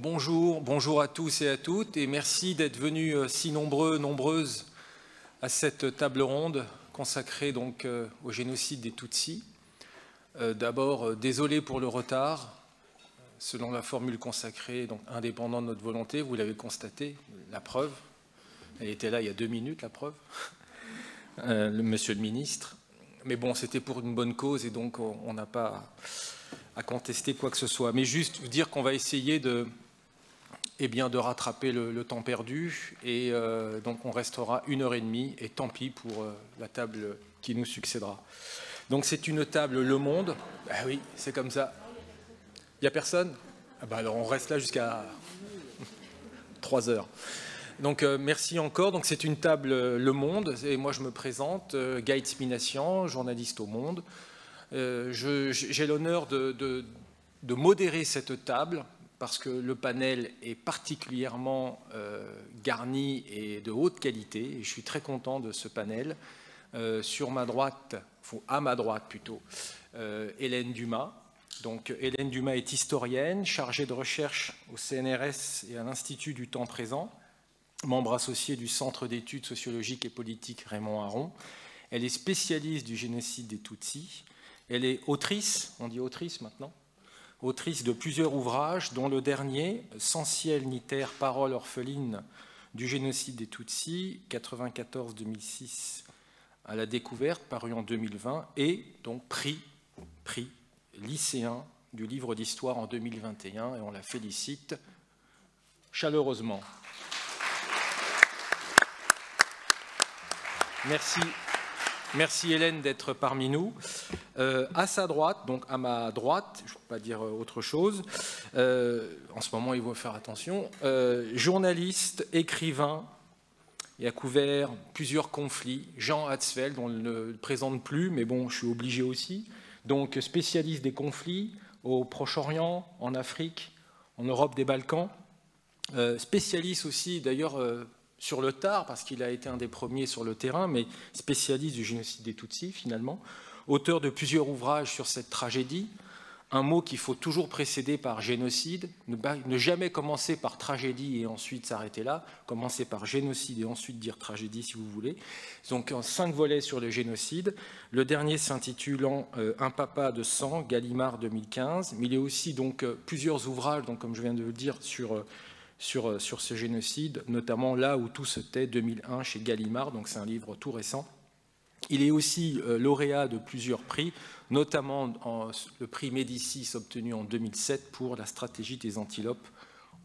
Bonjour à tous et à toutes, et merci d'être venus si nombreux, nombreuses à cette table ronde consacrée donc au génocide des Tutsis. D'abord, désolé pour le retard, selon la formule consacrée, donc indépendant de notre volonté, vous l'avez constaté, la preuve, elle était là il y a 2 minutes, la preuve, monsieur le ministre. Mais bon, c'était pour une bonne cause et donc on n'a pas à contester quoi que ce soit. Mais juste vous dire qu'on va essayer de rattraper le temps perdu et donc on restera 1h30 et tant pis pour la table qui nous succédera. Donc c'est une table Le Monde. Ben oui, c'est comme ça. Il n'y a personne? Alors on reste là jusqu'à 3 heures. Donc merci encore. Donc c'est une table Le Monde et moi je me présente, Gaël Minassian, journaliste au Monde. J'ai l'honneur de modérer cette table parce que le panel est particulièrement garni et de haute qualité. Et je suis très content de ce panel. Sur ma droite, à ma droite plutôt, Hélène Dumas. Donc Hélène Dumas est historienne, chargée de recherche au CNRS et à l'Institut du temps présent, membre associé du Centre d'études sociologiques et politiques Raymond Aron. Elle est spécialiste du génocide des Tutsis. Elle est autrice, on dit autrice maintenant, autrice de plusieurs ouvrages, dont le dernier, Sans ciel ni terre, paroles orphelines du génocide des Tutsis, 94-2006 à la découverte, paru en 2020, et donc prix lycéen du livre d'histoire en 2021, et on la félicite chaleureusement. Merci Hélène d'être parmi nous. À sa droite, donc à ma droite, je ne peux pas dire autre chose, en ce moment il faut faire attention, journaliste, écrivain, il a couvert plusieurs conflits, Jean Hatzfeld, on ne le présente plus, mais bon, je suis obligé aussi, donc spécialiste des conflits au Proche-Orient, en Afrique, en Europe des Balkans, spécialiste aussi d'ailleurs sur le tard, parce qu'il a été un des premiers sur le terrain, mais spécialiste du génocide des Tutsis, finalement, auteur de plusieurs ouvrages sur cette tragédie, un mot qu'il faut toujours précéder par génocide, ne jamais commencer par tragédie et ensuite s'arrêter là, commencer par génocide et ensuite dire tragédie si vous voulez. Donc 5 volets sur le génocide, le dernier s'intitulant Un papa de sang, Gallimard 2015, mais il y a aussi donc plusieurs ouvrages, donc, comme je viens de le dire, sur ce génocide, notamment Là où tout se tait, 2001 chez Gallimard, donc c'est un livre tout récent. Il est aussi lauréat de plusieurs prix, notamment le prix Médicis obtenu en 2007 pour La stratégie des antilopes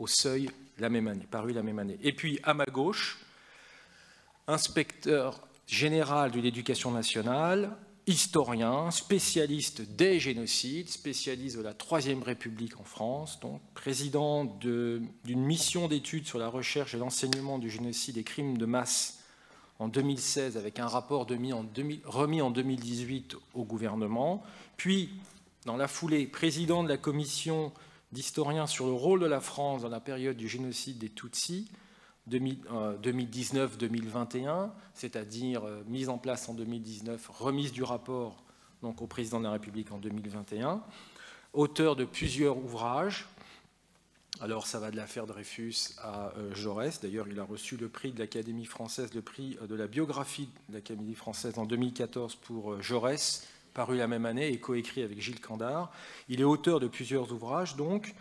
au Seuil, la même année, paru la même année. Et puis à ma gauche, inspecteur général de l'éducation nationale, historien, spécialiste des génocides, spécialiste de la Troisième République en France, donc président d'une mission d'études sur la recherche et l'enseignement du génocide et crimes de masse en 2016 avec un rapport remis en 2018 au gouvernement, puis dans la foulée, président de la commission d'historiens sur le rôle de la France dans la période du génocide des Tutsis, 2019-2021, c'est-à-dire mise en place en 2019, remise du rapport donc, au président de la République en 2021, auteur de plusieurs ouvrages. Alors ça va de l'affaire Dreyfus à Jaurès, d'ailleurs il a reçu le prix de l'Académie française, le prix de la biographie de l'Académie française en 2014 pour Jaurès, paru la même année et coécrit avec Gilles Candard. Il est auteur de plusieurs ouvrages donc,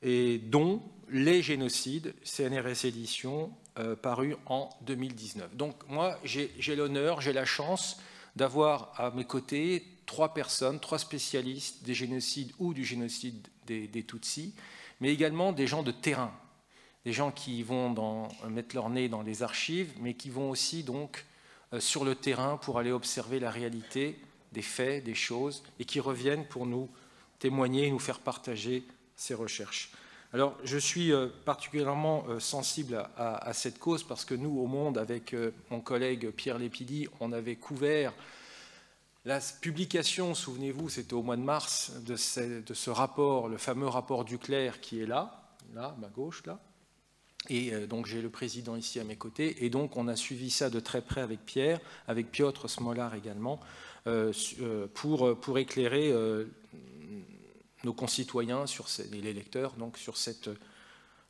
et dont Les génocides, CNRS édition, paru en 2019. Donc moi j'ai l'honneur, j'ai la chance d'avoir à mes côtés 3 personnes, 3 spécialistes des génocides ou du génocide des Tutsis, mais également des gens de terrain, des gens qui vont mettre leur nez dans les archives, mais qui vont aussi donc sur le terrain pour aller observer la réalité des faits, des choses, et qui reviennent pour nous témoigner et nous faire partager ces recherches. Alors, je suis particulièrement sensible à cette cause parce que nous, au Monde, avec mon collègue Pierre Lépidi, on avait couvert la publication, souvenez-vous, c'était au mois de mars, de ce rapport, le fameux rapport Duclerc qui est là, à ma gauche, là. Et donc j'ai le président ici à mes côtés. Et donc on a suivi ça de très près avec Pierre, avec Piotr Smolar également, pour éclairer nos concitoyens et les lecteurs donc, sur cette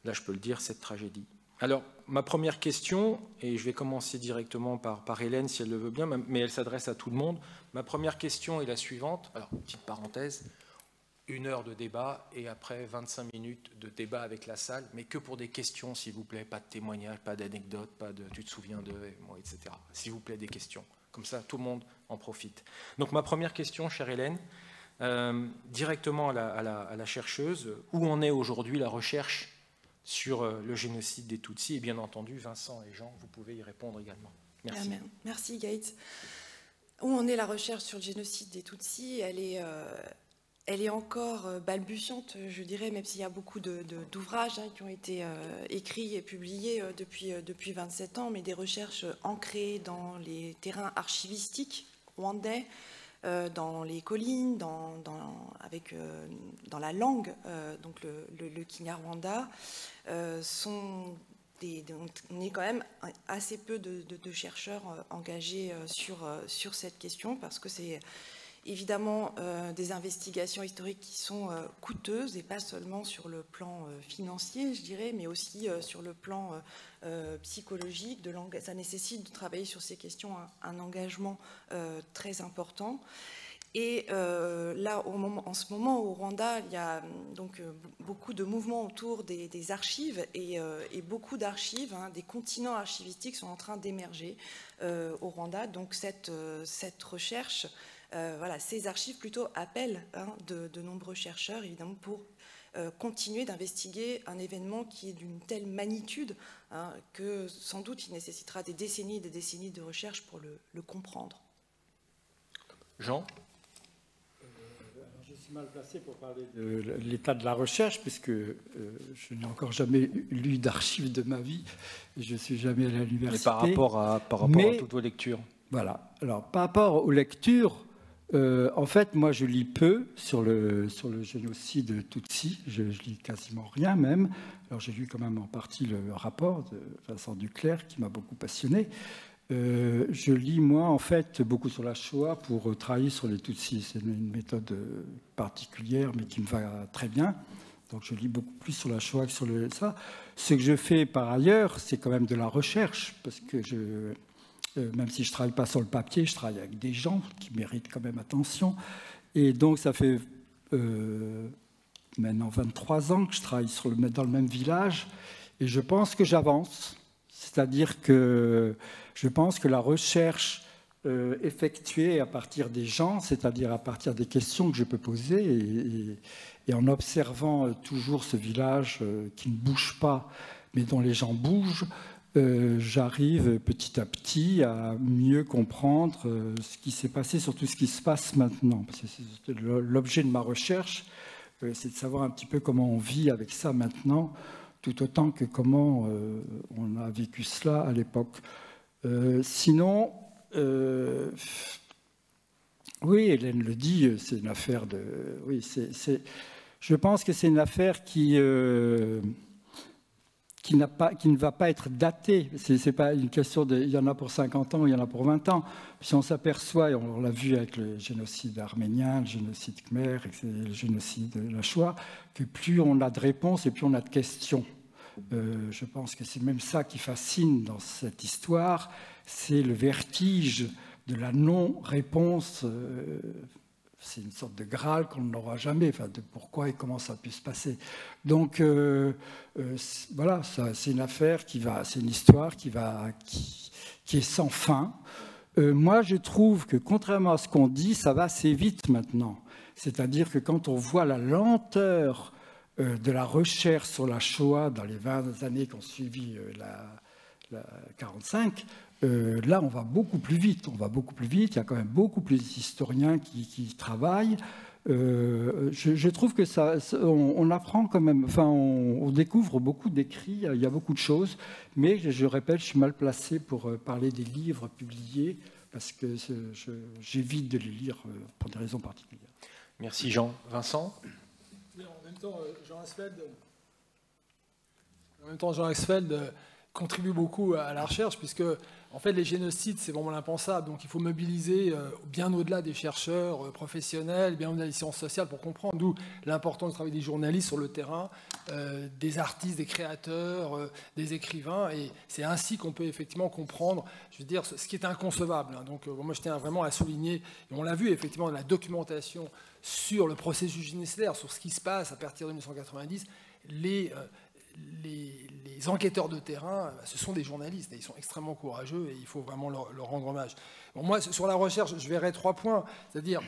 là je peux le dire, cette tragédie. Alors, ma première question, et je vais commencer directement par Hélène si elle le veut bien, mais elle s'adresse à tout le monde. Ma première question est la suivante. Alors, petite parenthèse, 1 heure de débat et après 25 minutes de débat avec la salle, mais que pour des questions, s'il vous plaît, pas de témoignages, pas d'anecdotes, pas de tu te souviens de, etc. S'il vous plaît, des questions. Comme ça, tout le monde en profite. Donc, ma première question, chère Hélène, directement à la chercheuse, où en est aujourd'hui la recherche sur le génocide des Tutsis, et bien entendu, Vincent et Jean, vous pouvez y répondre également. Merci. Merci Gaët. Où en est la recherche sur le génocide des Tutsis? Elle est encore balbutiante, je dirais, même s'il y a beaucoup d'ouvrages qui ont été écrits et publiés depuis 27 ans, mais des recherches ancrées dans les terrains archivistiques rwandais, dans les collines, dans la langue, donc le Kinyarwanda, on est quand même assez peu de chercheurs engagés sur cette question, parce que c'est évidemment des investigations historiques qui sont coûteuses, et pas seulement sur le plan financier, je dirais, mais aussi sur le plan psychologique. Ça nécessite de travailler sur ces questions un engagement très important. Et là, en ce moment, au Rwanda, il y a donc beaucoup de mouvements autour des archives, et beaucoup d'archives, des continents archivistiques sont en train d'émerger au Rwanda. Donc cette recherche, ces archives plutôt appellent de nombreux chercheurs, évidemment, pour continuer d'investiguer un événement qui est d'une telle magnitude que sans doute il nécessitera des décennies et des décennies de recherche pour le comprendre. Jean ? Je suis mal placé pour parler de l'état de la recherche, puisque je n'ai encore jamais lu d'archives de ma vie, et je ne suis jamais à l'université. Par rapport à toutes vos lectures. Voilà. Alors, par rapport aux lectures, en fait, moi, je lis peu sur le génocide Tutsi. Je lis quasiment rien, même. Alors, j'ai lu quand même en partie le rapport de Vincent Duclercq, qui m'a beaucoup passionné. Je lis, moi, en fait, beaucoup sur la Shoah pour travailler sur les Tutsis. C'est une méthode particulière, mais qui me va très bien. Donc, je lis beaucoup plus sur la Shoah que sur ça. Ce que je fais, par ailleurs, c'est quand même de la recherche, parce que même si je ne travaille pas sur le papier, je travaille avec des gens qui méritent quand même attention. Et donc, ça fait maintenant 23 ans que je travaille dans le même village, et je pense que j'avance. C'est-à-dire que je pense que la recherche effectuée à partir des gens, c'est-à-dire à partir des questions que je peux poser, et en observant toujours ce village qui ne bouge pas, mais dont les gens bougent, j'arrive petit à petit à mieux comprendre ce qui s'est passé, surtout ce qui se passe maintenant. Parce que l'objet de ma recherche, c'est de savoir un petit peu comment on vit avec ça maintenant, tout autant que comment on a vécu cela à l'époque. Sinon, oui, Hélène le dit, c'est une affaire de... Oui, je pense que c'est une affaire qui ne va pas être datée. Ce n'est pas une question de... Il y en a pour 50 ans, il y en a pour 20 ans. Si on s'aperçoit, et on l'a vu avec le génocide arménien, le génocide khmer, le génocide de la Shoah, que plus on a de réponses et plus on a de questions. Je pense que c'est même ça qui fascine dans cette histoire, c'est le vertige de la non-réponse. C'est une sorte de Graal qu'on n'aura jamais, enfin, de pourquoi et comment ça a pu se passer. Donc, voilà, c'est une affaire c'est une histoire qui est sans fin. Moi, je trouve que, contrairement à ce qu'on dit, ça va assez vite maintenant. C'est-à-dire que quand on voit la lenteur de la recherche sur la Shoah dans les 20 années qui ont suivi la 45, là, on va beaucoup plus vite. Il y a quand même beaucoup plus d'historiens qui travaillent. Je trouve que on apprend quand même, enfin, on découvre beaucoup d'écrits, il y a beaucoup de choses, mais je répète, je suis mal placé pour parler des livres publiés, parce que j'évite de les lire pour des raisons particulières. Merci Jean. Vincent ? En même temps, Jean Asfeld, contribue beaucoup à la recherche, puisque en fait, les génocides, c'est vraiment l'impensable. Donc il faut mobiliser bien au-delà des chercheurs professionnels, bien au-delà des sciences sociales pour comprendre, d'où l'importance du travail des journalistes sur le terrain, des artistes, des créateurs, des écrivains. Et c'est ainsi qu'on peut effectivement comprendre, je veux dire, ce qui est inconcevable. Donc moi, je tiens vraiment à souligner, et on l'a vu effectivement dans la documentation sur le processus génocidaire, sur ce qui se passe à partir de 1990, les enquêteurs de terrain, ce sont des journalistes, et ils sont extrêmement courageux et il faut vraiment leur rendre hommage. Bon, moi, sur la recherche, je verrai 3 points, c'est-à-dire,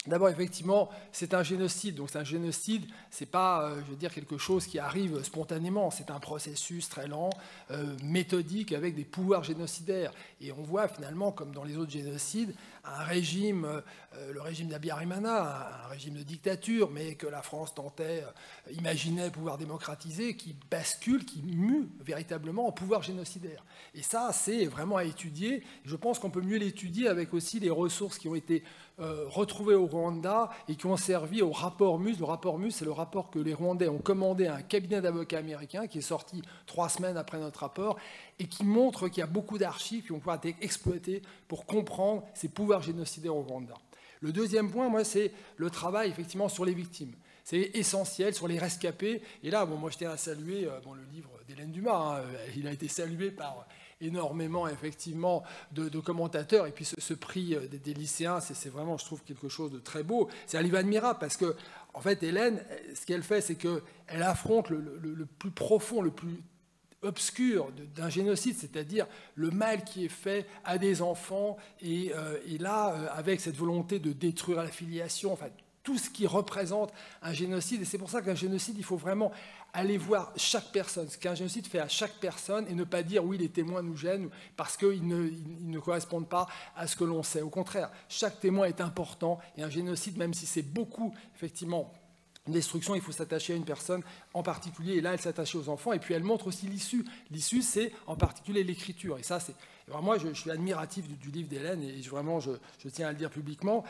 d'abord, effectivement, c'est un génocide. Donc, c'est un génocide, c'est pas, je veux dire, quelque chose qui arrive spontanément. C'est un processus très lent, méthodique, avec des pouvoirs génocidaires. Et on voit finalement, comme dans les autres génocides, un régime, le régime d'Abiyarimana, un régime de dictature, mais que la France tentait, imaginait pouvoir démocratiser, qui bascule, qui mue véritablement en pouvoir génocidaire. Et ça, c'est vraiment à étudier. Je pense qu'on peut mieux l'étudier avec aussi les ressources qui ont été retrouvées au Rwanda et qui ont servi au rapport MUSE. Le rapport MUSE, c'est le rapport que les Rwandais ont commandé à un cabinet d'avocats américains qui est sorti 3 semaines après notre rapport et qui montre qu'il y a beaucoup d'archives qui vont pouvoir être exploitées pour comprendre ces pouvoirs génocidaires au Rwanda. Le deuxième point, moi, c'est le travail effectivement sur les victimes. C'est essentiel sur les rescapés. Et là, bon, moi, je tiens à saluer le livre d'Hélène Dumas. Il a été salué par énormément, effectivement, de commentateurs. Et puis, ce prix des lycéens, c'est vraiment, je trouve, quelque chose de très beau. C'est un livre admirable parce que, en fait, Hélène, ce qu'elle fait, c'est qu'elle affronte le plus profond, le plus obscur d'un génocide, c'est-à-dire le mal qui est fait à des enfants. Et là, avec cette volonté de détruire la filiation, enfin, tout ce qui représente un génocide. Et c'est pour ça qu'un génocide, il faut vraiment aller voir chaque personne, ce qu'un génocide fait à chaque personne, et ne pas dire oui, les témoins nous gênent parce qu'ils ne correspondent pas à ce que l'on sait. Au contraire, chaque témoin est important, et un génocide, même si c'est beaucoup, effectivement, destruction, il faut s'attacher à une personne en particulier, et là, elle s'attachait aux enfants, et puis elle montre aussi l'issue. L'issue, c'est en particulier l'écriture, et ça, c'est... Alors moi, je suis admiratif du livre d'Hélène, et vraiment, je tiens à le dire publiquement.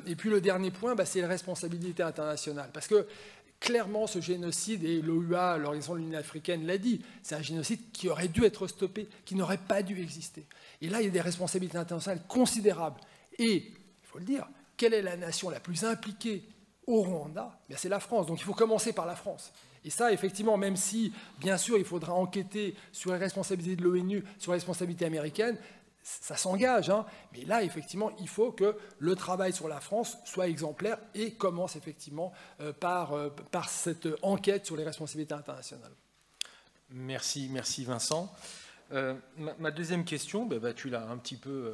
Et puis le dernier point, c'est la responsabilité internationale, parce que clairement, ce génocide, et l'OUA, l'Organisation de l'Union africaine, l'a dit, c'est un génocide qui aurait dû être stoppé, qui n'aurait pas dû exister. Et là, il y a des responsabilités internationales considérables. Et, il faut le dire, quelle est la nation la plus impliquée au Rwanda? C'est la France. Donc il faut commencer par la France. Et ça, effectivement, même si, bien sûr, il faudra enquêter sur les responsabilités de l'ONU, sur les responsabilités américaines, ça s'engage. Mais là, effectivement, il faut que le travail sur la France soit exemplaire et commence effectivement par cette enquête sur les responsabilités internationales. Merci Vincent. Ma deuxième question, tu l'as un petit peu,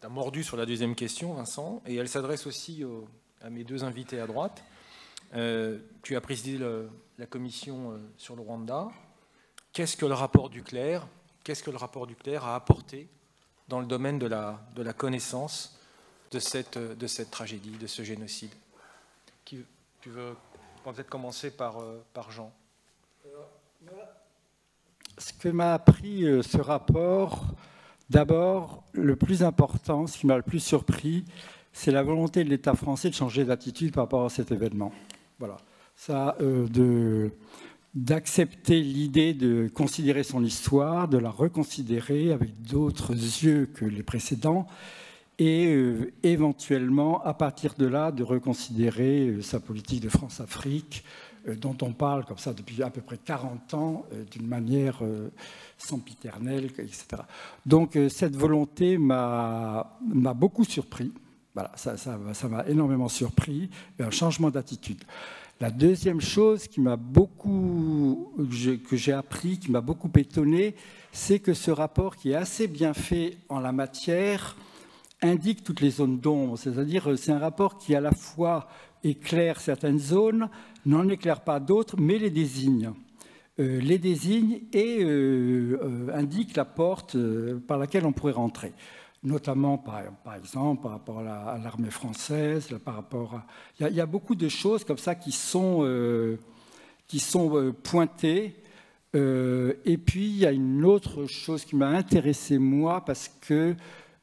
t'as mordu sur la deuxième question, Vincent, et elle s'adresse aussi à mes 2 invités à droite. Tu as présidé la commission sur le Rwanda. Qu'est-ce que le rapport Duclerc a apporté dans le domaine de la connaissance de cette tragédie, de ce génocide? Tu veux peut-être commencer par Jean? Ce que m'a appris ce rapport, d'abord, le plus important, ce qui m'a le plus surpris, c'est la volonté de l'État français de changer d'attitude par rapport à cet événement. Voilà. Ça, d'accepter l'idée de considérer son histoire, de la reconsidérer avec d'autres yeux que les précédents, et éventuellement, à partir de là, de reconsidérer sa politique de France-Afrique, dont on parle comme ça depuis à peu près 40 ans, d'une manière sempiternelle, etc. Donc cette volonté m'a beaucoup surpris. Voilà, ça m'a énormément surpris, un changement d'attitude. La deuxième chose qui m'a que j'ai appris, qui m'a beaucoup étonné, c'est que ce rapport, qui est assez bien fait en la matière, indique toutes les zones d'ombre. C'est-à-dire, c'est un rapport qui à la fois éclaire certaines zones, n'en éclaire pas d'autres, mais les désigne. Et indique la porte par laquelle on pourrait rentrer. Notamment, par exemple, par rapport à l'armée française, par rapport à... Il y a beaucoup de choses comme ça qui sont pointées. Et puis, il y a une autre chose qui m'a intéressé, moi, parce que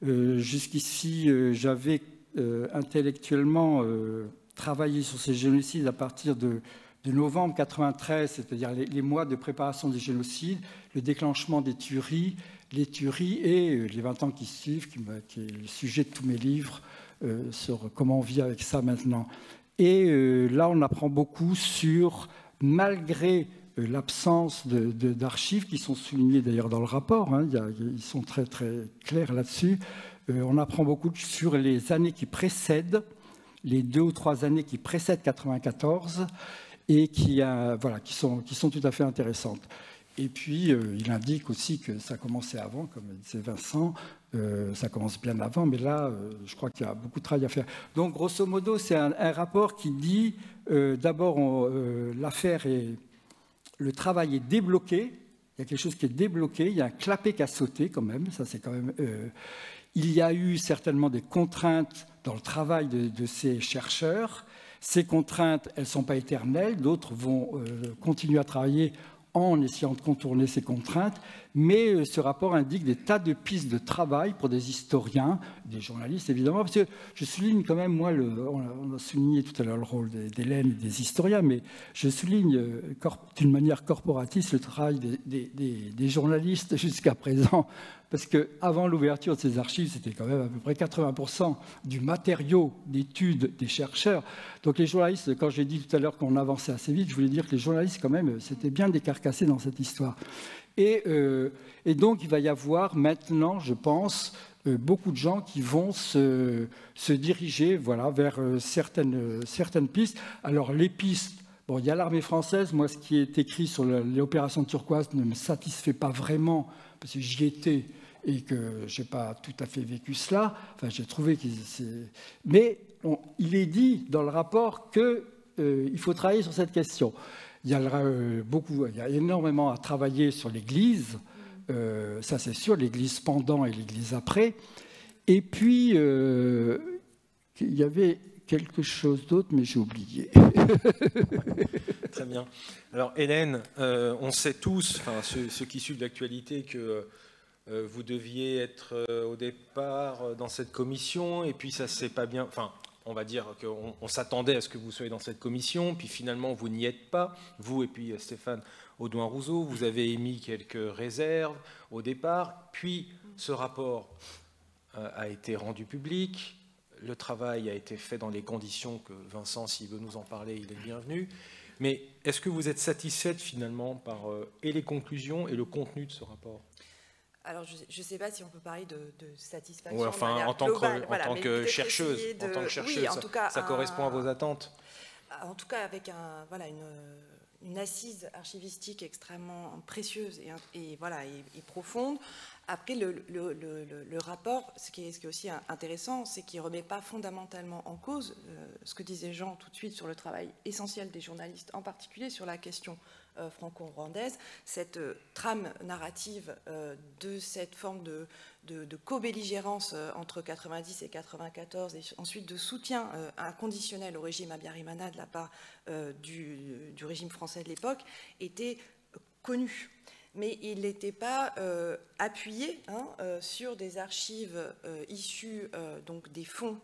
jusqu'ici, j'avais intellectuellement travaillé sur ces génocides à partir de novembre 93, c'est-à-dire les mois de préparation des génocides, le déclenchement des tueries, les tueries et les 20 ans qui suivent, qui est le sujet de tous mes livres sur comment on vit avec ça maintenant. Et là, on apprend beaucoup sur, malgré l'absence d'archives qui sont soulignées d'ailleurs dans le rapport, hein, ils sont très très clairs là-dessus, on apprend beaucoup sur les années qui précèdent, les 2 ou 3 années qui précèdent 94 et qui sont tout à fait intéressantes. Et puis, il indique aussi que ça commençait avant, comme disait Vincent, ça commence bien avant, mais là, je crois qu'il y a beaucoup de travail à faire. Donc, grosso modo, c'est un rapport qui dit, d'abord, l'affaire est... Le travail est débloqué, il y a quelque chose qui est débloqué, il y a un clapet qui a sauté quand même, ça c'est quand même... il y a eu certainement des contraintes dans le travail de ces chercheurs. Ces contraintes, elles ne sont pas éternelles, d'autres vont continuer à travailler en essayant de contourner ces contraintes, mais ce rapport indique des tas de pistes de travail pour des historiens, des journalistes évidemment, parce que je souligne quand même, moi, on a souligné tout à l'heure le rôle d'Hélène et des historiens, mais je souligne d'une manière corporatiste le travail des journalistes jusqu'à présent, parce qu'avant l'ouverture de ces archives, c'était quand même à peu près 80% du matériau d'études des chercheurs. Donc les journalistes, quand j'ai dit tout à l'heure qu'on avançait assez vite, je voulais dire que les journalistes, quand même, c'était bien décarcassés dans cette histoire. Et donc, il va y avoir maintenant, je pense, beaucoup de gens qui vont se diriger vers certaines pistes. Alors, les pistes, bon, il y a l'armée française. Moi, ce qui est écrit sur l'opération turquoise ne me satisfait pas vraiment, parce que j'y étais et que je n'ai pas tout à fait vécu cela. Enfin, j'ai trouvé que c'est... Mais il est dit dans le rapport qu'il faut travailler sur cette question. Il y a énormément à travailler sur l'Église, ça c'est sûr, l'Église pendant et l'Église après. Et puis, il y avait quelque chose d'autre, mais j'ai oublié. Très bien. Alors Hélène, on sait tous, enfin, ceux qui suivent l'actualité, que vous deviez être au départ dans cette commission, et puis ça s'est pas bien... Enfin, on va dire qu'on s'attendait à ce que vous soyez dans cette commission, puis finalement vous n'y êtes pas, vous et puis Stéphane Audouin-Rousseau, vous avez émis quelques réserves au départ, puis ce rapport a été rendu public, le travail a été fait dans les conditions que Vincent, s'il veut nous en parler, il est bienvenu, mais est-ce que vous êtes satisfaite finalement par et les conclusions et le contenu de ce rapport ? Alors, je ne sais pas si on peut parler de satisfaction. Ouais, enfin, en tant que chercheuse, oui, en tout cas, ça correspond à vos attentes. En tout cas, avec une assise archivistique extrêmement précieuse et profonde. Après, le rapport, ce qui est aussi intéressant, c'est qu'il ne remet pas fondamentalement en cause ce que disait Jean tout de suite sur le travail essentiel des journalistes, en particulier sur la question franco-rwandaise, cette trame narrative de cette forme de co-belligérance entre 90 et 94 et ensuite de soutien inconditionnel au régime Habyarimana de la part du régime français de l'époque était connu. Mais il n'était pas appuyé sur des archives issues donc des fonds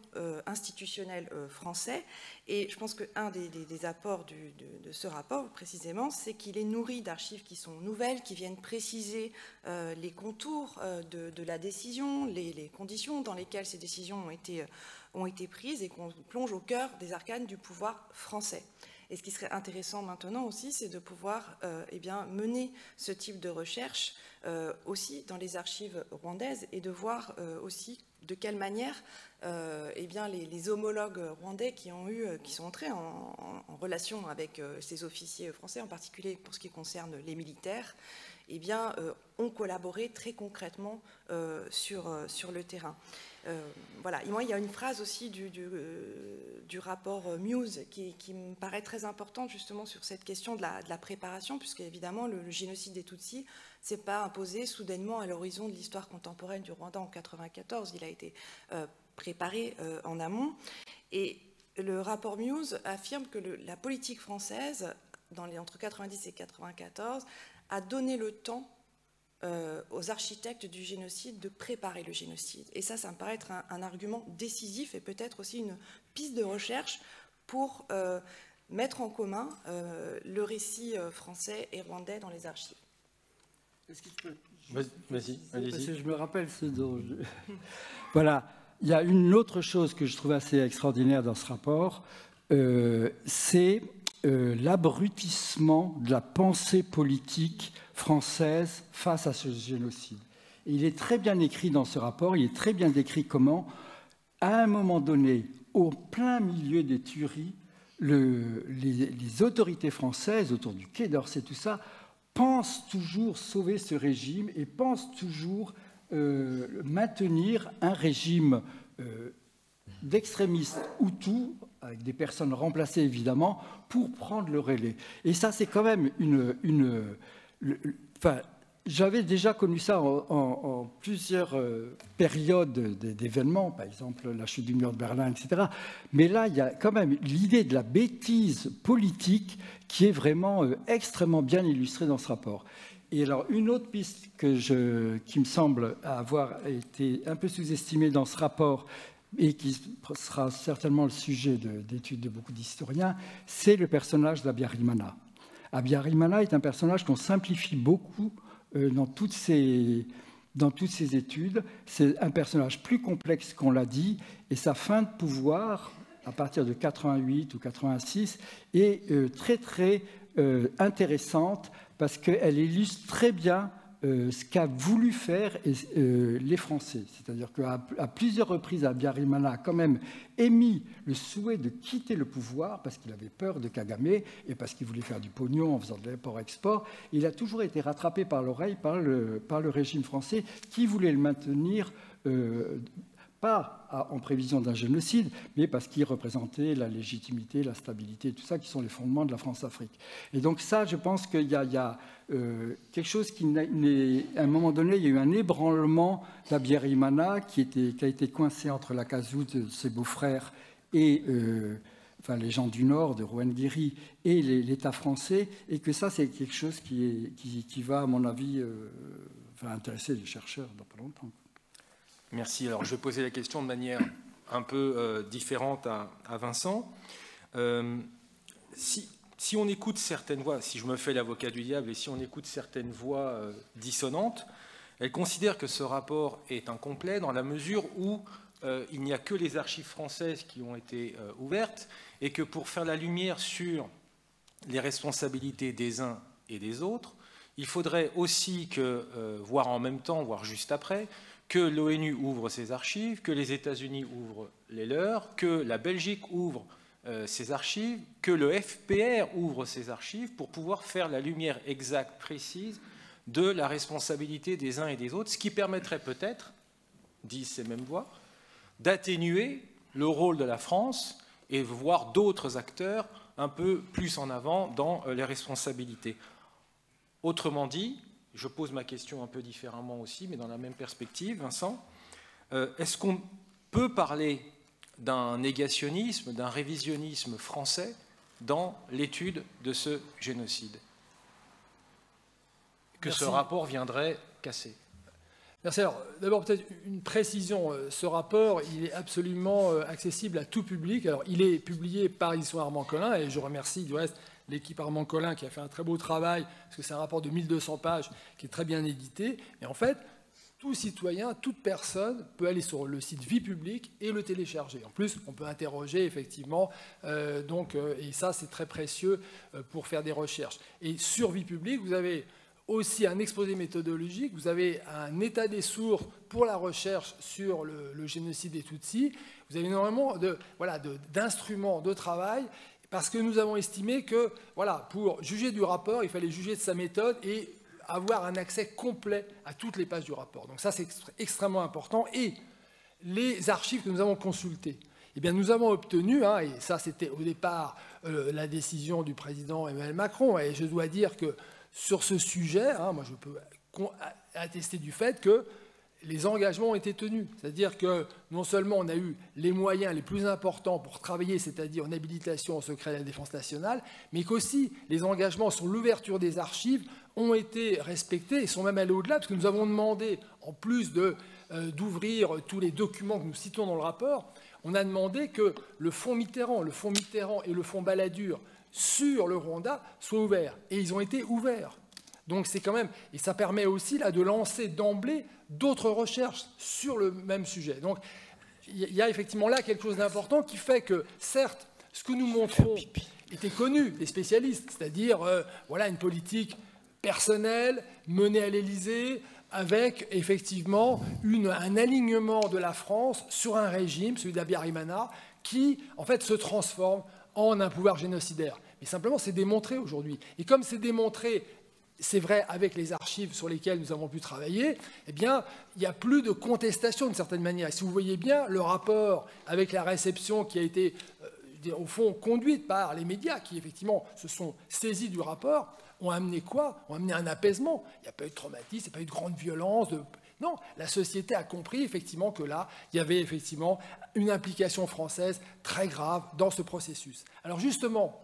institutionnels français. Et je pense qu'un des apports de ce rapport, précisément, c'est qu'il est nourri d'archives qui sont nouvelles, qui viennent préciser les contours de la décision, les conditions dans lesquelles ces décisions ont été prises et qu'on plonge au cœur des arcanes du pouvoir français. Et ce qui serait intéressant maintenant aussi, c'est de pouvoir mener ce type de recherche aussi dans les archives rwandaises et de voir aussi de quelle manière les homologues rwandais qui sont entrés en relation avec ces officiers français, en particulier pour ce qui concerne les militaires, ont collaboré très concrètement sur le terrain. Voilà. Et moi, il y a une phrase aussi du rapport Muse qui me paraît très importante justement sur cette question de la préparation, puisque évidemment le génocide des Tutsis s'est pas imposé soudainement à l'horizon de l'histoire contemporaine du Rwanda en 1994. Il a été préparé en amont. Et le rapport Muse affirme que la politique française, entre 1990 et 1994, a donné le temps aux architectes du génocide de préparer le génocide. Et ça me paraît être un argument décisif et peut-être aussi une piste de recherche pour mettre en commun le récit français et rwandais dans les archives. Est-ce que je peux... Vas-y, allez-y. Je me rappelle ce dont Voilà, il y a une autre chose que je trouve assez extraordinaire dans ce rapport, c'est l'abrutissement de la pensée politique française face à ce génocide. Et il est très bien écrit dans ce rapport, il est très bien décrit comment, à un moment donné, au plein milieu des tueries, les autorités françaises, autour du Quai d'Orsay, tout ça, pensent toujours sauver ce régime et pensent toujours maintenir un régime d'extrémistes hutus, avec des personnes remplacées évidemment, pour prendre le relais. Et ça, c'est quand même enfin, j'avais déjà connu ça en plusieurs périodes d'événements, par exemple la chute du mur de Berlin, etc. Mais là, il y a quand même l'idée de la bêtise politique qui est vraiment extrêmement bien illustrée dans ce rapport. Et alors, une autre piste qui me semble avoir été un peu sous-estimée dans ce rapport et qui sera certainement le sujet d'études de beaucoup d'historiens, c'est le personnage d'Abiyarimana. Abiyarimana est un personnage qu'on simplifie beaucoup dans toutes ces études. C'est un personnage plus complexe qu'on l'a dit, et sa fin de pouvoir, à partir de 88 ou 86, est très très intéressante parce qu'elle illustre très bien ce qu'a voulu faire les Français. C'est-à-dire qu'à plusieurs reprises, Abiyarimana a quand même émis le souhait de quitter le pouvoir parce qu'il avait peur de Kagame et parce qu'il voulait faire du pognon en faisant de l'import-export. Il a toujours été rattrapé par l'oreille par le régime français qui voulait le maintenir pas en prévision d'un génocide, mais parce qu'il représentait la légitimité, la stabilité, tout ça qui sont les fondements de la France-Afrique. Et donc ça, je pense qu'il y a quelque chose qui à un moment donné, il y a eu un ébranlement d'Abiyarimana qui a été coincé entre la Kazou de ses beaux-frères et enfin, les gens du Nord, de Rwenzori, et l'État français, et que ça, c'est quelque chose qui va, à mon avis, intéresser les chercheurs dans pas longtemps. Merci. Alors, je vais poser la question de manière un peu différente à Vincent. Si on écoute certaines voix, si je me fais l'avocat du diable, et si on écoute certaines voix dissonantes, elles considèrent que ce rapport est incomplet dans la mesure où il n'y a que les archives françaises qui ont été ouvertes et que pour faire la lumière sur les responsabilités des uns et des autres, il faudrait aussi voire en même temps, voire juste après, que l'ONU ouvre ses archives, que les États-Unis ouvrent les leurs, que la Belgique ouvre ses archives, que le FPR ouvre ses archives pour pouvoir faire la lumière exacte, précise de la responsabilité des uns et des autres, ce qui permettrait peut-être, disent ces mêmes voix, d'atténuer le rôle de la France et voir d'autres acteurs un peu plus en avant dans les responsabilités. Autrement dit, je pose ma question un peu différemment aussi, mais dans la même perspective, Vincent, est-ce qu'on peut parler d'un négationnisme, d'un révisionnisme français dans l'étude de ce génocide que ce rapport viendrait casser? Merci. Alors, d'abord, peut-être une précision. Ce rapport, il est absolument accessible à tout public. Alors, il est publié par l'histoire Armand Collin, et je remercie du reste l'équipe Armand Collin qui a fait un très beau travail, parce que c'est un rapport de 1200 pages qui est très bien édité. Et en fait, tout citoyen, toute personne peut aller sur le site Vie publique et le télécharger. En plus, on peut interroger effectivement, et ça c'est très précieux pour faire des recherches. Et sur Vie publique, vous avez aussi un exposé méthodologique, vous avez un état des sources pour la recherche sur le génocide des Tutsis, vous avez énormément d'instruments de travail, parce que nous avons estimé que, pour juger du rapport, il fallait juger de sa méthode et avoir un accès complet à toutes les pages du rapport. Donc ça, c'est extrêmement important. Et les archives que nous avons consultées, eh bien, nous avons obtenu, et ça c'était au départ la décision du président Emmanuel Macron, et je dois dire que sur ce sujet, moi je peux attester du fait que les engagements ont été tenus. C'est-à-dire que non seulement on a eu les moyens les plus importants pour travailler, c'est-à-dire en habilitation au secret de la défense nationale, mais qu'aussi les engagements sur l'ouverture des archives ont été respectés et sont même allés au-delà, parce que nous avons demandé, en plus d'ouvrir tous les documents que nous citons dans le rapport, on a demandé que le fonds Mitterrand et le fonds Balladur sur le Rwanda soient ouverts. Et ils ont été ouverts. Donc c'est quand même, et ça permet aussi là de lancer d'emblée d'autres recherches sur le même sujet. Donc il y a effectivement là quelque chose d'important qui fait que, certes, ce que nous montrons était connu des spécialistes, c'est-à-dire voilà, une politique personnelle menée à l'Élysée avec effectivement un alignement de la France sur un régime, celui d'Abiyarimana, qui en fait se transforme en un pouvoir génocidaire. Mais simplement, c'est démontré aujourd'hui. Et comme c'est démontré, c'est vrai avec les archives sur lesquelles nous avons pu travailler, eh bien, il n'y a plus de contestation d'une certaine manière. Et si vous voyez bien, le rapport avec la réception qui a été, au fond, conduite par les médias, qui effectivement se sont saisis du rapport, ont amené quoi? Ont amené un apaisement. Il n'y a pas eu de traumatisme, il n'y a pas eu de grande violence. Non, la société a compris effectivement que là, il y avait effectivement une implication française très grave dans ce processus. Alors justement,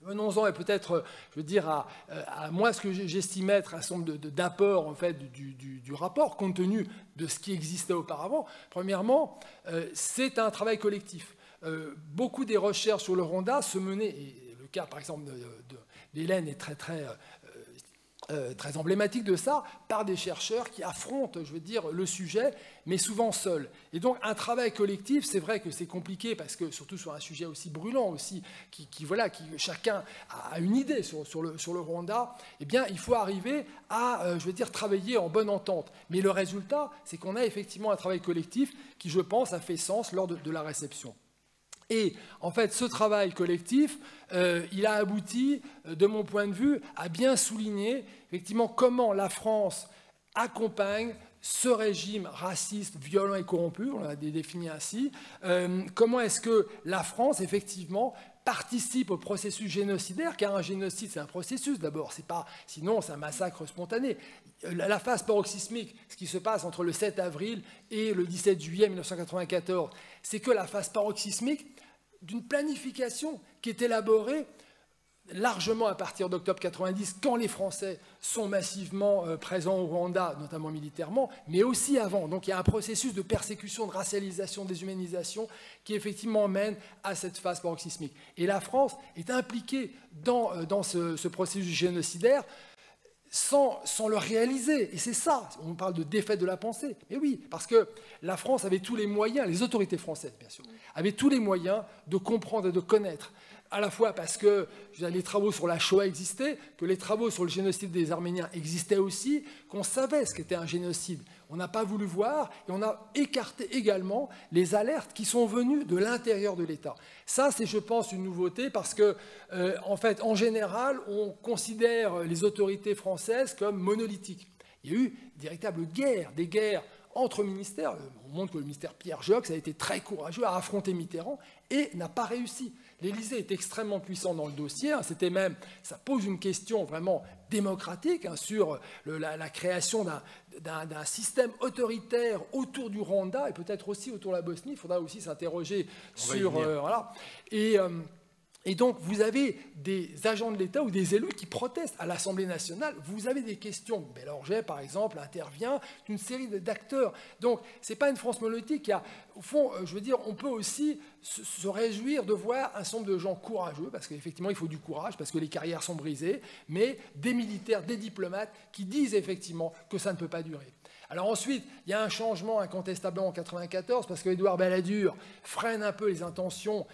venons-en et peut-être, je veux dire, à moi ce que j'estime être un certain nombre d'apports en fait, du rapport, compte tenu de ce qui existait auparavant. Premièrement, c'est un travail collectif. Beaucoup des recherches sur le Rwanda se menaient, et le cas par exemple d'Hélène est très emblématique de ça, par des chercheurs qui affrontent, je veux dire, le sujet, mais souvent seuls. Et donc, un travail collectif, c'est vrai que c'est compliqué, parce que, surtout sur un sujet aussi brûlant, aussi, voilà, chacun a une idée sur le Rwanda, eh bien, il faut arriver à, je veux dire, travailler en bonne entente. Mais le résultat, c'est qu'on a effectivement un travail collectif qui, je pense, a fait sens lors de la réception. Et en fait, ce travail collectif, il a abouti, de mon point de vue, à bien souligner effectivement comment la France accompagne ce régime raciste, violent et corrompu, on l'a défini ainsi, comment est-ce que la France, effectivement, participe au processus génocidaire, car un génocide, c'est un processus d'abord, sinon c'est un massacre spontané. La phase paroxysmique, ce qui se passe entre le 7 avril et le 17 juillet 1994, c'est que la phase paroxysmique d'une planification qui est élaborée largement à partir d'octobre 90, quand les Français sont massivement présents au Rwanda, notamment militairement, mais aussi avant. Donc il y a un processus de persécution, de racialisation, de déshumanisation qui effectivement mène à cette phase paroxysmique. Et la France est impliquée dans ce processus génocidaire sans le réaliser. Et c'est ça, on parle de défaite de la pensée. Mais oui, parce que la France avait tous les moyens, les autorités françaises bien sûr, avaient tous les moyens de comprendre et de connaître, à la fois parce que les travaux sur la Shoah existaient, que les travaux sur le génocide des Arméniens existaient aussi, qu'on savait ce qu'était un génocide. On n'a pas voulu voir et on a écarté également les alertes qui sont venues de l'intérieur de l'État. Ça, c'est, je pense, une nouveauté parce que, en fait, en général, on considère les autorités françaises comme monolithiques. Il y a eu de véritables guerres, des guerres entre ministères. On montre que le ministère Pierre Jox a été très courageux à affronter Mitterrand et n'a pas réussi. L'Élysée est extrêmement puissant dans le dossier. C'était même, ça pose une question vraiment démocratique sur la création d'un système autoritaire autour du Rwanda et peut-être aussi autour de la Bosnie. Il faudra aussi s'interroger sur... voilà. Et donc, vous avez des agents de l'État ou des élus qui protestent à l'Assemblée nationale. Vous avez des questions. Bélorgey, par exemple, intervient, une série d'acteurs. Donc, ce n'est pas une France monolithique. Au fond, je veux dire, on peut aussi se réjouir de voir un certain nombre de gens courageux, parce qu'effectivement, il faut du courage, parce que les carrières sont brisées, mais des militaires, des diplomates qui disent effectivement que ça ne peut pas durer. Alors ensuite, il y a un changement incontestablement en 1994, parce qu'Édouard Balladur freine un peu les intentions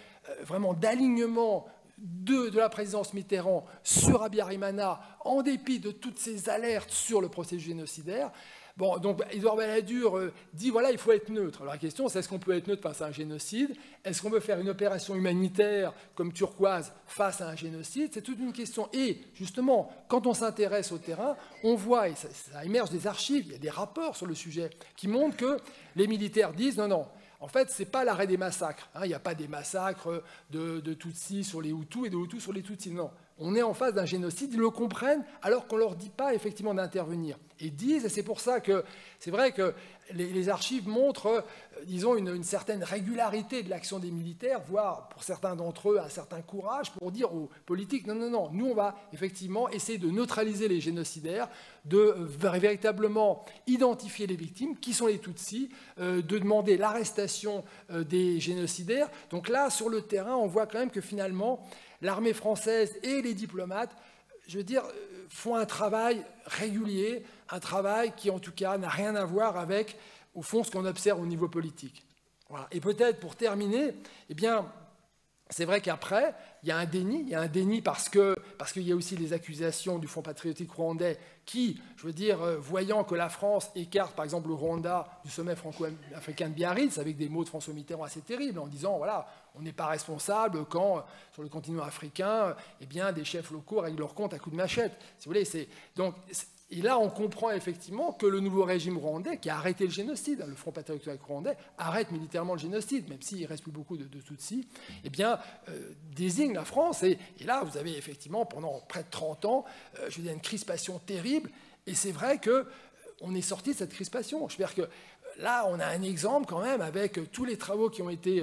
vraiment d'alignement de la présidence Mitterrand sur Abiyarimana, en dépit de toutes ces alertes sur le processus génocidaire. Bon, donc Édouard Balladur dit voilà, il faut être neutre. Alors la question, c'est est-ce qu'on peut être neutre face à un génocide? Est-ce qu'on peut faire une opération humanitaire comme Turquoise face à un génocide? C'est toute une question. Et justement, quand on s'intéresse au terrain, on voit, et ça émerge des archives, il y a des rapports sur le sujet qui montrent que les militaires disent non, non. En fait, ce n'est pas l'arrêt des massacres. Il n'y a pas des massacres de Tutsis sur les Hutus et de Hutus sur les Tutsis. Non. On est en face d'un génocide. Ils le comprennent alors qu'on ne leur dit pas effectivement d'intervenir. Et disent, et c'est pour ça que c'est vrai que les archives montrent, disons, une certaine régularité de l'action des militaires, voire pour certains d'entre eux un certain courage pour dire aux politiques non, non, non, nous on va effectivement essayer de neutraliser les génocidaires, de véritablement identifier les victimes, qui sont les Tutsis, de demander l'arrestation des génocidaires. Donc là, sur le terrain, on voit quand même que finalement, l'armée française et les diplomates, je veux dire, font un travail régulier, un travail qui en tout cas n'a rien à voir avec, au fond, ce qu'on observe au niveau politique. Voilà. Et peut-être pour terminer, eh bien, c'est vrai qu'après, il y a un déni parce qu'il y a aussi les accusations du Front patriotique rwandais qui, je veux dire, voyant que la France écarte par exemple le Rwanda du sommet franco-africain de Biarritz avec des mots de François Mitterrand assez terribles en disant voilà, on n'est pas responsable quand sur le continent africain, eh bien, des chefs locaux règlent leur compte à coups de machette. Si vous voulez, et là, on comprend effectivement que le nouveau régime rwandais, qui a arrêté le génocide, le Front patriotique rwandais, arrête militairement le génocide, même s'il ne reste plus beaucoup de Tutsis, eh bien, désigne la France. Et là, vous avez effectivement, pendant près de 30 ans, je veux dire, une crispation terrible. Et c'est vrai qu'on est sorti de cette crispation. J'espère que là, on a un exemple quand même avec tous les travaux qui ont été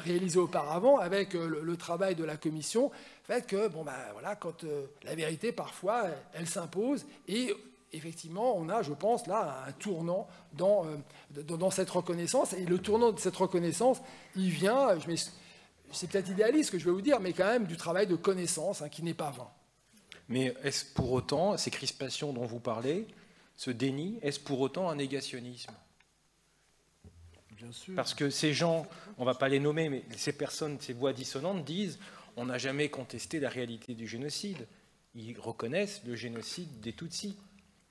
réalisés auparavant, avec le travail de la commission, fait que, bon, ben voilà, quand la vérité, parfois, elle s'impose et effectivement, on a, je pense, là, un tournant dans cette reconnaissance. Et le tournant de cette reconnaissance, il vient, c'est peut-être idéaliste ce que je vais vous dire, mais quand même du travail de connaissance qui n'est pas vain. Mais est-ce pour autant, ces crispations dont vous parlez, ce déni, est-ce pour autant un négationnisme ? Bien sûr. Parce que ces gens, on ne va pas les nommer, mais ces personnes, ces voix dissonantes disent on n'a jamais contesté la réalité du génocide. Ils reconnaissent le génocide des Tutsis.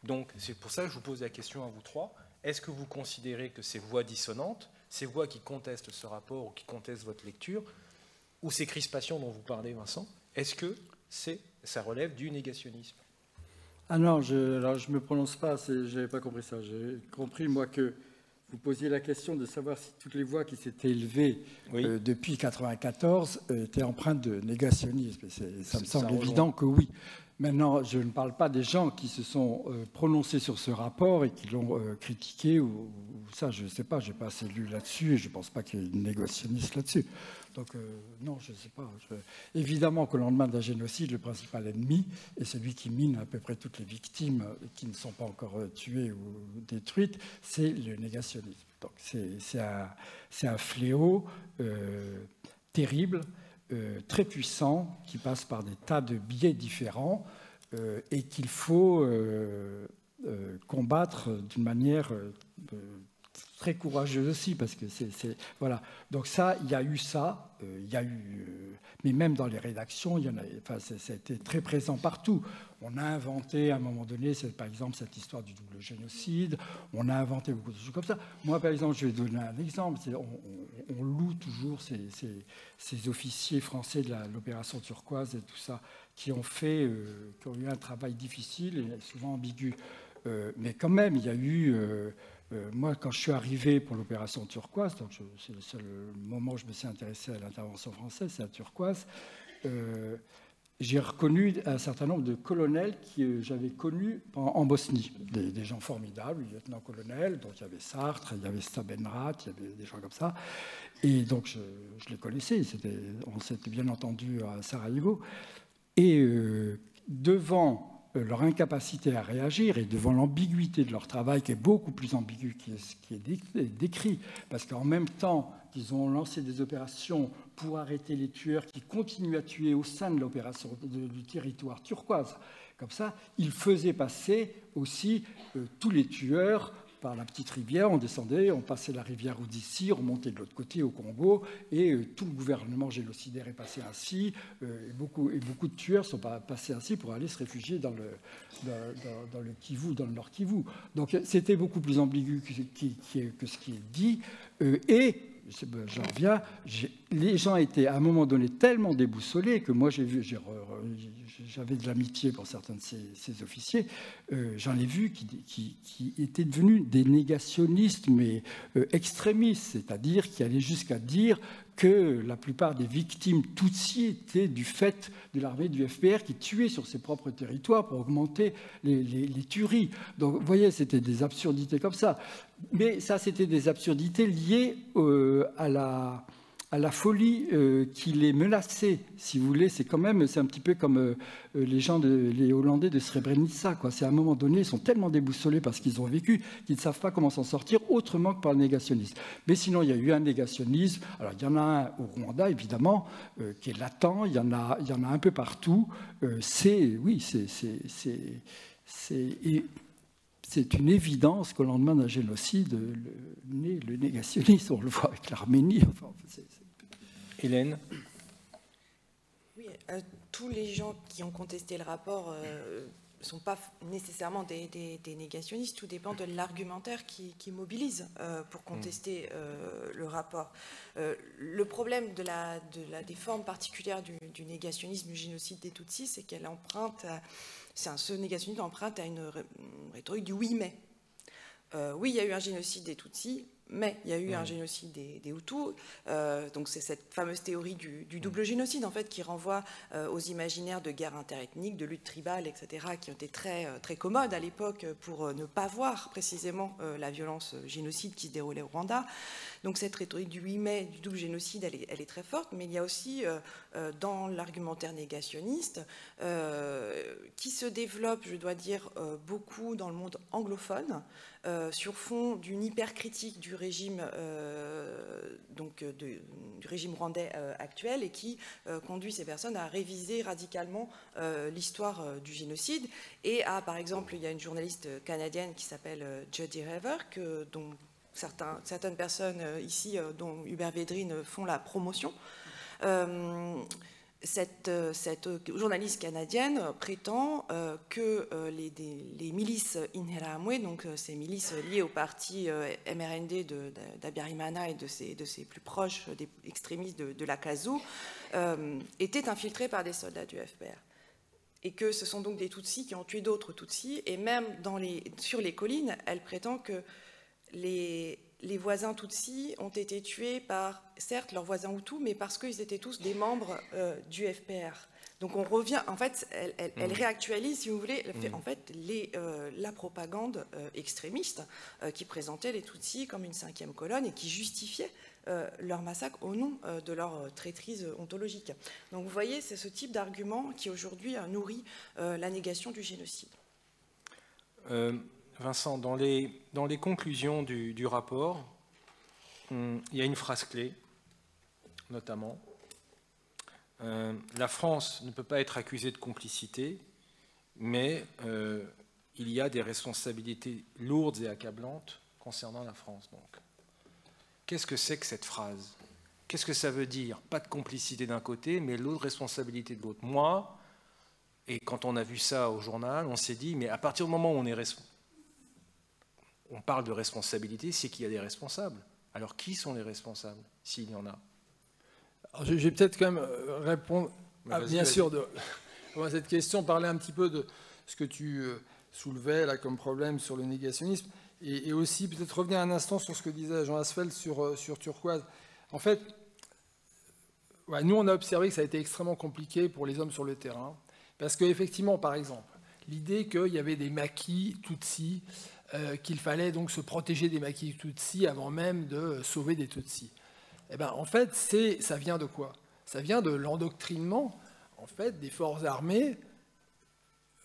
Donc, c'est pour ça que je vous pose la question à vous trois. Est-ce que vous considérez que ces voix dissonantes, ces voix qui contestent ce rapport ou qui contestent votre lecture, ou ces crispations dont vous parlez, Vincent, est-ce que ça relève du négationnisme ? Ah non, je ne me prononce pas, je n'avais pas compris ça. J'ai compris, moi, que vous posiez la question de savoir si toutes les voix qui s'étaient élevées depuis 1994 étaient empreintes de négationnisme. Ça me semble évident que oui. Maintenant, je ne parle pas des gens qui se sont prononcés sur ce rapport et qui l'ont critiqué, ou ça, je ne sais pas, je n'ai pas assez lu là-dessus et je ne pense pas qu'il y ait une négationniste là-dessus. Donc, non, je ne sais pas. Évidemment qu'au lendemain d'un génocide, le principal ennemi, et celui qui mine à peu près toutes les victimes qui ne sont pas encore tuées ou détruites, c'est le négationnisme. Donc, c'est un fléau terrible, très puissant, qui passe par des tas de biais différents et qu'il faut combattre d'une manière très courageuse aussi, parce que voilà. Donc ça, il y a eu ça, mais même dans les rédactions, ça a été très présent partout. On a inventé à un moment donné, par exemple, cette histoire du double génocide. On a inventé beaucoup de choses comme ça. Moi, par exemple, je vais donner un exemple. On loue toujours ces officiers français de l'opération turquoise et tout ça, qui ont eu un travail difficile et souvent ambigu. Mais quand même, il y a eu... moi, quand je suis arrivé pour l'opération turquoise, donc c'est le seul moment où je me suis intéressé à l'intervention française, c'est à Turquoise, j'ai reconnu un certain nombre de colonels que j'avais connus en Bosnie, des gens formidables, lieutenant-colonels, donc il y avait Sartre, il y avait Stabenrat, il y avait des gens comme ça, et donc je les connaissais, on s'était bien entendu à Sarajevo, et devant leur incapacité à réagir et devant l'ambiguïté de leur travail, qui est beaucoup plus ambigu que ce qui est décrit, parce qu'en même temps qu'ils ont lancé des opérations pour arrêter les tueurs qui continuent à tuer au sein de l'opération du territoire turquoise, comme ça, ils faisaient passer aussi tous les tueurs par la petite rivière, on descendait, on passait la rivière Oudissi, on remontait de l'autre côté au Congo, et tout le gouvernement génocidaire est passé ainsi, et beaucoup de tueurs sont passés ainsi pour aller se réfugier dans le Kivu, dans le Nord Kivu. Donc c'était beaucoup plus ambigu que ce qui est dit, et j'en reviens, les gens étaient à un moment donné tellement déboussolés que moi j'avais de l'amitié pour certains de ces officiers, j'en ai vu qui étaient devenus des négationnistes, mais extrémistes, c'est-à-dire qui allaient jusqu'à dire que la plupart des victimes Tutsis étaient du fait de l'armée du FPR qui tuait sur ses propres territoires pour augmenter les tueries. Donc vous voyez, c'était des absurdités comme ça. Mais ça, c'était des absurdités liées à à la folie qui les menaçait, si vous voulez. C'est un petit peu comme les Hollandais de Srebrenica, quoi. C'est à un moment donné, ils sont tellement déboussolés par ce qu'ils ont vécu qu'ils ne savent pas comment s'en sortir autrement que par le négationnisme. Mais sinon, il y a eu un négationnisme. Alors, il y en a un au Rwanda, évidemment, qui est latent. Il y en a un peu partout. C'est une évidence qu'au lendemain d'un génocide, le négationnisme, on le voit avec l'Arménie. Enfin, Hélène ? Oui, tous les gens qui ont contesté le rapport ne sont pas nécessairement des négationnistes. Tout dépend de l'argumentaire qui mobilise pour contester le rapport. Le problème des formes particulières du négationnisme, du génocide des Tutsis, c'est qu'elle emprunte... Ce négationnisme emprunte à une rhétorique du « oui, mais ». Oui, il y a eu un génocide des Tutsis, mais il y a eu un génocide des Hutus. Donc c'est cette fameuse théorie du double génocide, en fait, qui renvoie aux imaginaires de guerre interethnique, de lutte tribale, etc., qui ont été très, très commodes à l'époque pour ne pas voir précisément la violence génocide qui se déroulait au Rwanda. Donc cette rhétorique du 8 mai, du double génocide, elle est très forte, mais il y a aussi dans l'argumentaire négationniste qui se développe, je dois dire, beaucoup dans le monde anglophone, sur fond d'une hypercritique du régime, du régime rwandais actuel, et qui conduit ces personnes à réviser radicalement l'histoire du génocide. Et par exemple, il y a une journaliste canadienne qui s'appelle Jody Rever, dont certaines personnes ici, dont Hubert Védrine, font la promotion. Cette journaliste canadienne prétend que les milices Interahamwe, donc ces milices liées au parti MRND d'Habyarimana et de ses plus proches, des extrémistes de la KAZU, étaient infiltrées par des soldats du FPR. Et que ce sont donc des Tutsis qui ont tué d'autres Tutsis. Et même sur les collines, elle prétend que les voisins Tutsis ont été tués par, certes, leurs voisins Hutus, mais parce qu'ils étaient tous des membres du FPR. Donc on revient, en fait, elle réactualise, si vous voulez, en fait, la propagande extrémiste qui présentait les Tutsis comme une cinquième colonne et qui justifiait leur massacre au nom de leur traîtrise ontologique. Donc vous voyez, c'est ce type d'argument qui aujourd'hui nourrit la négation du génocide. Vincent, dans les conclusions du rapport, il y a une phrase clé, notamment. La France ne peut pas être accusée de complicité, mais il y a des responsabilités lourdes et accablantes concernant la France. Donc, qu'est-ce que c'est que cette phrase? Qu'est-ce que ça veut dire? Pas de complicité d'un côté, mais l'autre responsabilité de l'autre. Moi, et quand on a vu ça au journal, on s'est dit, mais à partir du moment où on parle de responsabilité, c'est qu'il y a des responsables. Alors, qui sont les responsables, s'il y en a? Alors, je vais peut-être quand même répondre, bien sûr, à cette question, parler un petit peu de ce que tu soulevais là, comme problème sur le négationnisme, et aussi peut-être revenir un instant sur ce que disait Jean Asfeld sur Turquoise. En fait, ouais, nous, on a observé que ça a été extrêmement compliqué pour les hommes sur le terrain, parce qu'effectivement, par exemple, l'idée qu'il y avait des maquis Tutsis, qu'il fallait donc se protéger des maquis Tutsis avant même de sauver des Tutsis. Eh ben, en fait, ça vient de quoi? Ça vient de l'endoctrinement, en fait, des forces armées,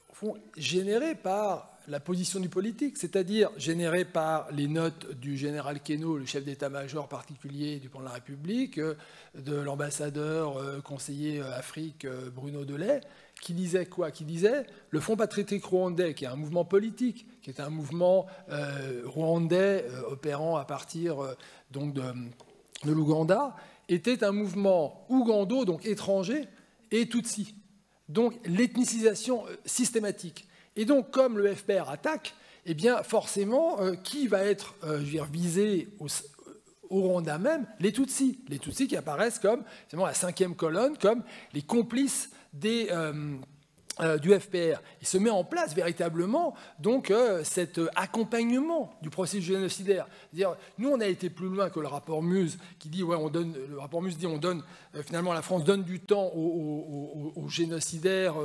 au fond, générées par la position du politique, c'est-à-dire générées par les notes du général Queneau, le chef d'état-major particulier du plan de la République, de l'ambassadeur conseiller Afrique Bruno Delay, qui disait quoi? Qui disait le Front patriotique rwandais, qui est un mouvement politique, qui est un mouvement rwandais opérant à partir donc de l'Ouganda, était un mouvement ougando, donc étranger, et tutsi. Donc l'ethnicisation systématique. Et donc, comme le FPR attaque, eh bien forcément, qui va être visé au Rwanda même? Les Tutsis. Les Tutsis qui apparaissent comme la cinquième colonne, comme les complices du FPR. Il se met en place véritablement donc cet accompagnement du processus génocidaire. C'est-à-dire, nous on a été plus loin que le rapport Muse qui dit le rapport Muse dit finalement la France donne du temps aux génocidaires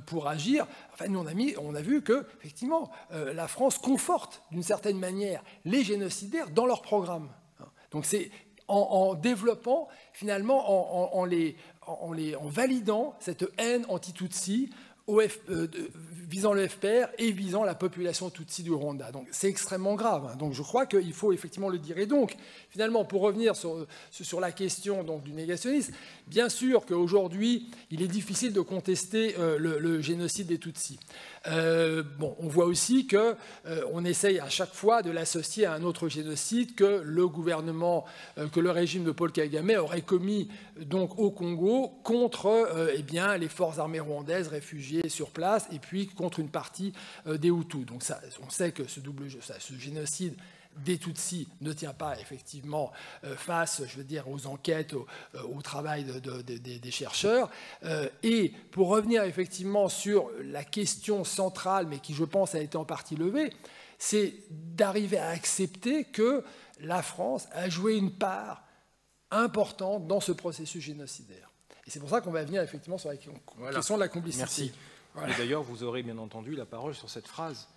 pour agir. Enfin, nous on a vu que effectivement la France conforte d'une certaine manière les génocidaires dans leur programme. Donc c'est en développant, finalement, en validant cette haine anti-Tutsi visant le FPR et visant la population Tutsi du Rwanda. Donc c'est extrêmement grave. Hein. Donc je crois qu'il faut effectivement le dire. Et donc, finalement, pour revenir sur la question donc, du négationnisme, bien sûr qu'aujourd'hui, il est difficile de contester le génocide des Tutsis. On voit aussi qu'on essaye à chaque fois de l'associer à un autre génocide que le gouvernement, que le régime de Paul Kagame aurait commis donc, au Congo contre les forces armées rwandaises réfugiées sur place et puis contre une partie des Hutus. Donc ça, on sait que ce génocide des Tutsis ne tient pas effectivement face, je veux dire, aux enquêtes, au travail des chercheurs. Et pour revenir effectivement sur la question centrale, mais qui je pense a été en partie levée, c'est d'arriver à accepter que la France a joué une part importante dans ce processus génocidaire. Et c'est pour ça qu'on va venir effectivement sur la question de la complicité. Merci. Voilà. Et d'ailleurs, vous aurez bien entendu la parole sur cette phrase.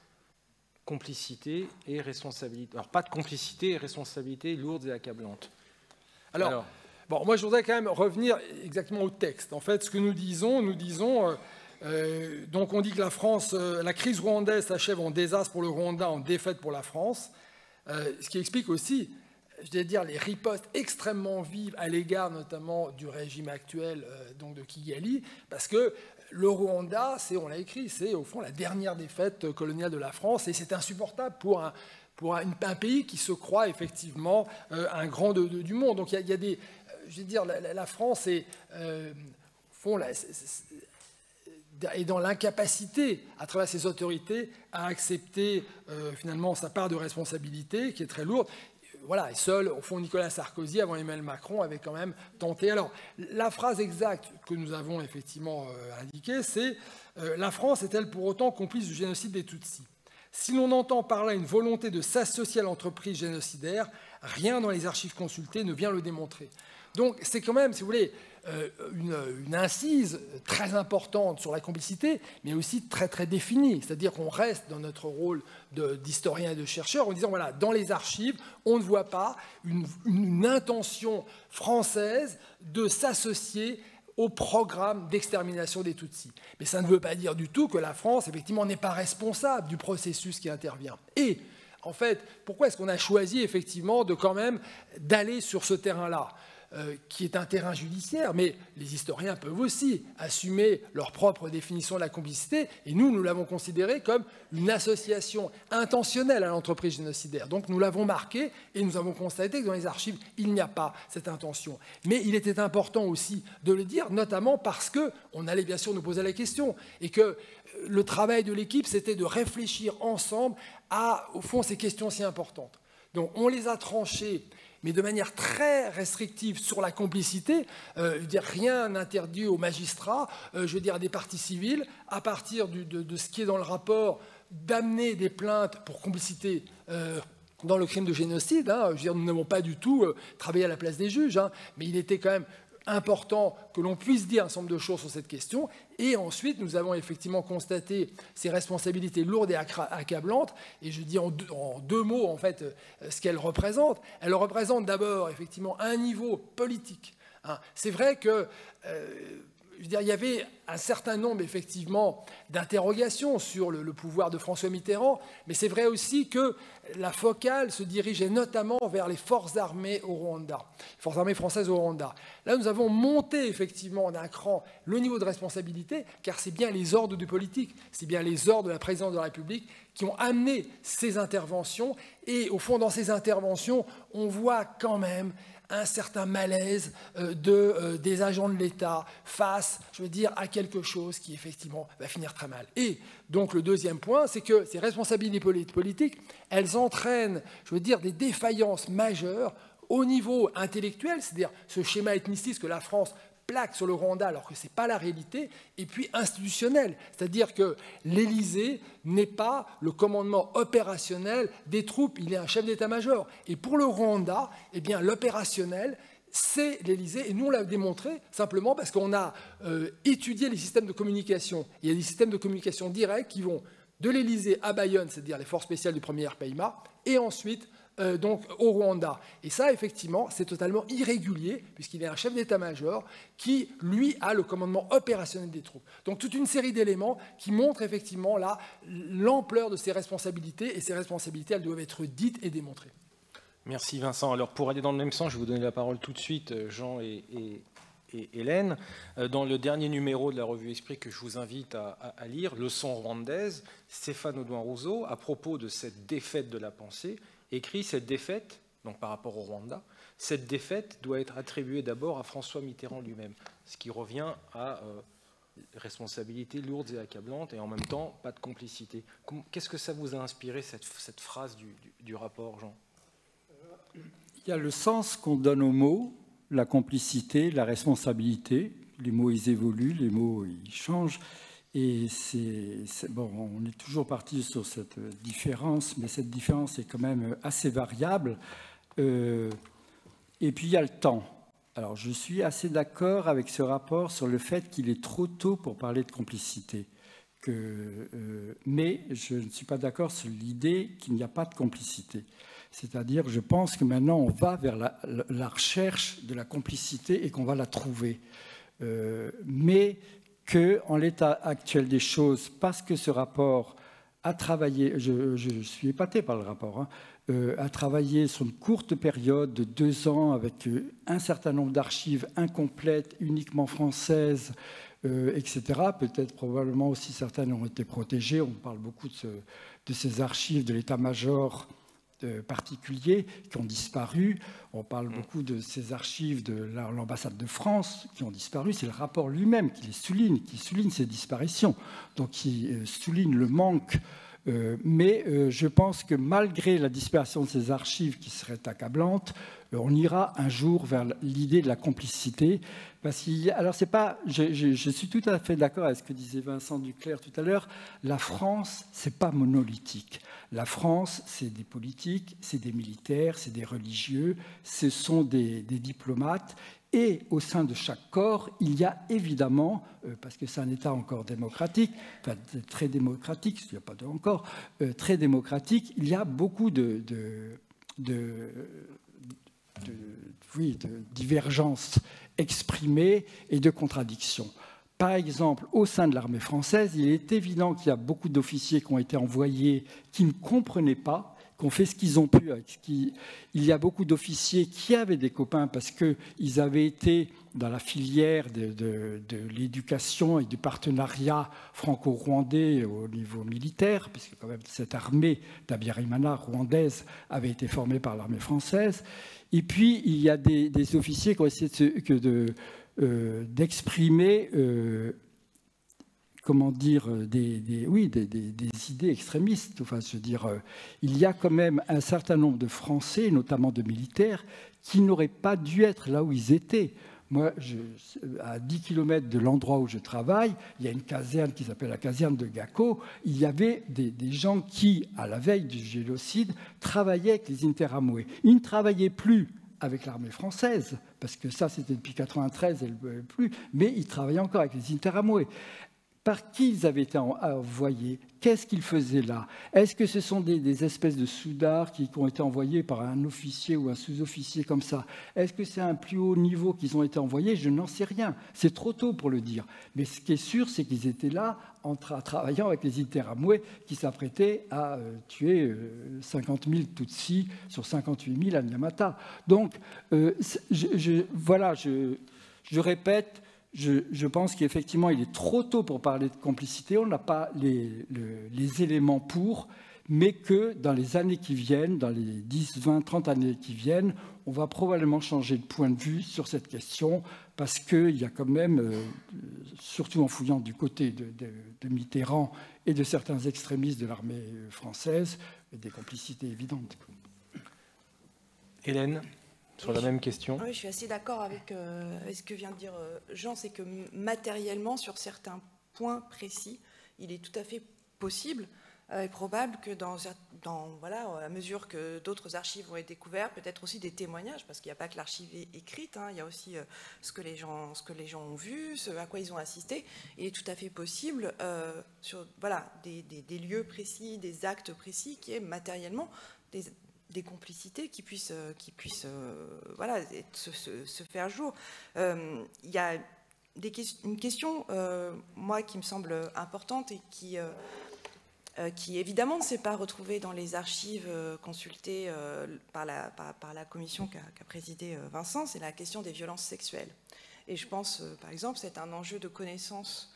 Complicité et responsabilité. Alors, pas de complicité et responsabilité lourdes et accablantes. Alors, moi, je voudrais quand même revenir exactement au texte. En fait, ce que nous disons, donc on dit que la crise rwandaise s'achève en désastre pour le Rwanda, en défaite pour la France, ce qui explique aussi, je vais dire, les ripostes extrêmement vives à l'égard notamment du régime actuel donc de Kigali, parce que le Rwanda, on l'a écrit, c'est au fond la dernière défaite coloniale de la France, et c'est insupportable pour un pays qui se croit effectivement un grand du monde. Donc il y a des, je veux dire, la France est, est dans l'incapacité, à travers ses autorités, à accepter finalement sa part de responsabilité, qui est très lourde. Voilà, et seul, au fond, Nicolas Sarkozy, avant Emmanuel Macron, avait quand même tenté. Alors, la phrase exacte que nous avons effectivement indiquée, c'est « La France est-elle pour autant complice du génocide des Tutsis ?» Si l'on entend par là une volonté de s'associer à l'entreprise génocidaire, rien dans les archives consultées ne vient le démontrer. Donc, c'est quand même, si vous voulez, une incise très importante sur la complicité, mais aussi très très définie. C'est-à-dire qu'on reste dans notre rôle d'historien et de chercheur en disant, voilà, dans les archives, on ne voit pas une intention française de s'associer au programme d'extermination des Tutsis. Mais ça ne veut pas dire du tout que la France, effectivement, n'est pas responsable du processus qui intervient. Et, en fait, pourquoi est-ce qu'on a choisi, effectivement, de quand même d'aller sur ce terrain-là ? Qui est un terrain judiciaire, mais les historiens peuvent aussi assumer leur propre définition de la complicité, et nous l'avons considéré comme une association intentionnelle à l'entreprise génocidaire. Donc nous l'avons marqué, et nous avons constaté que dans les archives, il n'y a pas cette intention. Mais il était important aussi de le dire, notamment parce qu'on allait bien sûr nous poser la question, et que le travail de l'équipe, c'était de réfléchir ensemble à, au fond, ces questions si importantes. Donc on les a tranchées, mais de manière très restrictive sur la complicité, je veux dire, rien n'interdit aux magistrats, je veux dire, à des parties civiles, à partir de ce qui est dans le rapport, d'amener des plaintes pour complicité dans le crime de génocide. Hein. Je veux dire, nous n'avons pas du tout travaillé à la place des juges, hein, mais il était quand même important que l'on puisse dire un certain nombre de choses sur cette question. Et ensuite, nous avons effectivement constaté ces responsabilités lourdes et accablantes. Et je dis en deux mots, en fait, ce qu'elles représentent. Elles représentent d'abord, effectivement, un niveau politique. Hein. C'est vrai que... je veux dire, il y avait un certain nombre, effectivement, d'interrogations sur le pouvoir de François Mitterrand, mais c'est vrai aussi que la focale se dirigeait notamment vers les forces armées au Rwanda, les forces armées françaises au Rwanda. Là, nous avons monté, effectivement, d'un cran le niveau de responsabilité, car c'est bien les ordres du politique, c'est bien les ordres de la présidence de la République qui ont amené ces interventions. Et au fond, dans ces interventions, on voit quand même un certain malaise des agents de l'État face, je veux dire, à quelque chose qui, effectivement, va finir très mal. Et donc, le deuxième point, c'est que ces responsabilités politiques, elles entraînent, je veux dire, des défaillances majeures au niveau intellectuel, c'est-à-dire ce schéma ethniciste que la France plaque sur le Rwanda alors que ce n'est pas la réalité, et puis institutionnel, c'est-à-dire que l'Élysée n'est pas le commandement opérationnel des troupes, il est un chef d'état-major. Et pour le Rwanda, eh bien, l'opérationnel, c'est l'Élysée, et nous on l'a démontré simplement parce qu'on a étudié les systèmes de communication. Il y a des systèmes de communication directs qui vont de l'Élysée à Bayonne, c'est-à-dire les forces spéciales du 1er RPIMA, et ensuite donc au Rwanda. Et ça, effectivement, c'est totalement irrégulier, puisqu'il est un chef d'état-major qui, lui, a le commandement opérationnel des troupes. Donc toute une série d'éléments qui montrent effectivement là l'ampleur de ses responsabilités, et ces responsabilités, elles doivent être dites et démontrées. Merci Vincent. Alors pour aller dans le même sens, je vais vous donner la parole tout de suite, Jean et Hélène. Dans le dernier numéro de la revue Esprit que je vous invite à lire, Leçon rwandaise, Stéphane Audouin-Rousseau, à propos de cette défaite de la pensée, écrit cette défaite, donc par rapport au Rwanda, cette défaite doit être attribuée d'abord à François Mitterrand lui-même, ce qui revient à responsabilités lourdes et accablantes et en même temps pas de complicité. Qu'est-ce que ça vous a inspiré cette phrase du rapport, Jean ? Il y a le sens qu'on donne aux mots, la complicité, la responsabilité. Les mots, ils évoluent, les mots, ils changent. Et bon, on est toujours parti sur cette différence, mais cette différence est quand même assez variable. Et puis, il y a le temps. Alors, je suis assez d'accord avec ce rapport sur le fait qu'il est trop tôt pour parler de complicité. Mais je ne suis pas d'accord sur l'idée qu'il n'y a pas de complicité. C'est-à-dire, je pense que maintenant, on va vers la recherche de la complicité et qu'on va la trouver. Mais qu'en l'état actuel des choses, parce que ce rapport a travaillé, je suis épaté par le rapport, a travaillé sur une courte période de 2 ans avec un certain nombre d'archives incomplètes, uniquement françaises, etc. Peut-être probablement aussi certaines ont été protégées. On parle beaucoup de ces archives de l'état-major particuliers qui ont disparu. On parle beaucoup de ces archives de l'ambassade de France qui ont disparu. C'est le rapport lui-même qui souligne ces disparitions, donc qui souligne le manque. Mais je pense que malgré la disparition de ces archives qui seraient accablantes, on ira un jour vers l'idée de la complicité. Parce alors c'est pas, je suis tout à fait d'accord avec ce que disait Vincent Duclerc tout à l'heure. La France, c'est pas monolithique. La France, c'est des politiques, c'est des militaires, c'est des religieux, ce sont des diplomates. Et au sein de chaque corps, il y a évidemment, parce que c'est un État encore démocratique, enfin très démocratique, il n'y a pas de encore, très démocratique, il y a beaucoup de divergences exprimées et de contradictions. Par exemple, au sein de l'armée française, il est évident qu'il y a beaucoup d'officiers qui ont été envoyés qui ne comprenaient pas, qui ont fait ce qu'ils ont pu. Il y a beaucoup d'officiers qui avaient des copains parce qu'ils avaient été dans la filière de l'éducation et du partenariat franco-rwandais au niveau militaire, puisque quand même cette armée d'Habyarimana rwandaise avait été formée par l'armée française. Et puis, il y a des officiers qui ont essayé d'exprimer, comment dire, des idées extrémistes. Enfin, je veux dire, il y a quand même un certain nombre de Français, notamment de militaires, qui n'auraient pas dû être là où ils étaient. Moi, à 10 km de l'endroit où je travaille, il y a une caserne qui s'appelle la caserne de Gako. Il y avait des gens qui, à la veille du génocide, travaillaient avec les Interamwe. Ils ne travaillaient plus avec l'armée française, parce que ça, c'était depuis 1993, elle ne pouvait plus, mais ils travaillaient encore avec les Interamwe. Par qui ils avaient été envoyés? Qu'est-ce qu'ils faisaient là? Est-ce que ce sont des espèces de soudards qui ont été envoyés par un officier ou un sous-officier comme ça? Est-ce que c'est à un plus haut niveau qu'ils ont été envoyés? Je n'en sais rien. C'est trop tôt pour le dire. Mais ce qui est sûr, c'est qu'ils étaient là en travaillant avec les Interamwe qui s'apprêtaient à tuer 50 000 Tutsis sur 58 000 à Nyamata. Donc, voilà, je répète, je pense qu'effectivement, il est trop tôt pour parler de complicité. On n'a pas les éléments pour, mais que dans les années qui viennent, dans les 10, 20, 30 années qui viennent, on va probablement changer de point de vue sur cette question, parce qu'il y a quand même, surtout en fouillant du côté de Mitterrand et de certains extrémistes de l'armée française, des complicités évidentes. Hélène, sur la même question. Oui, je suis assez d'accord avec ce que vient de dire Jean, c'est que matériellement, sur certains points précis, il est tout à fait possible et probable que voilà, à mesure que d'autres archives vont être découvertes, peut-être aussi des témoignages, parce qu'il n'y a pas que l'archive écrite, il y a aussi ce que les gens ont vu, ce à quoi ils ont assisté. Il est tout à fait possible sur voilà, des lieux précis, des actes précis, qui est matériellement des complicités qui puissent voilà, se faire jour. Il y a une question, moi, qui me semble importante et qui évidemment ne s'est pas retrouvée dans les archives consultées par la commission qu'a présidée Vincent, c'est la question des violences sexuelles. Et je pense, par exemple, c'est un enjeu de connaissance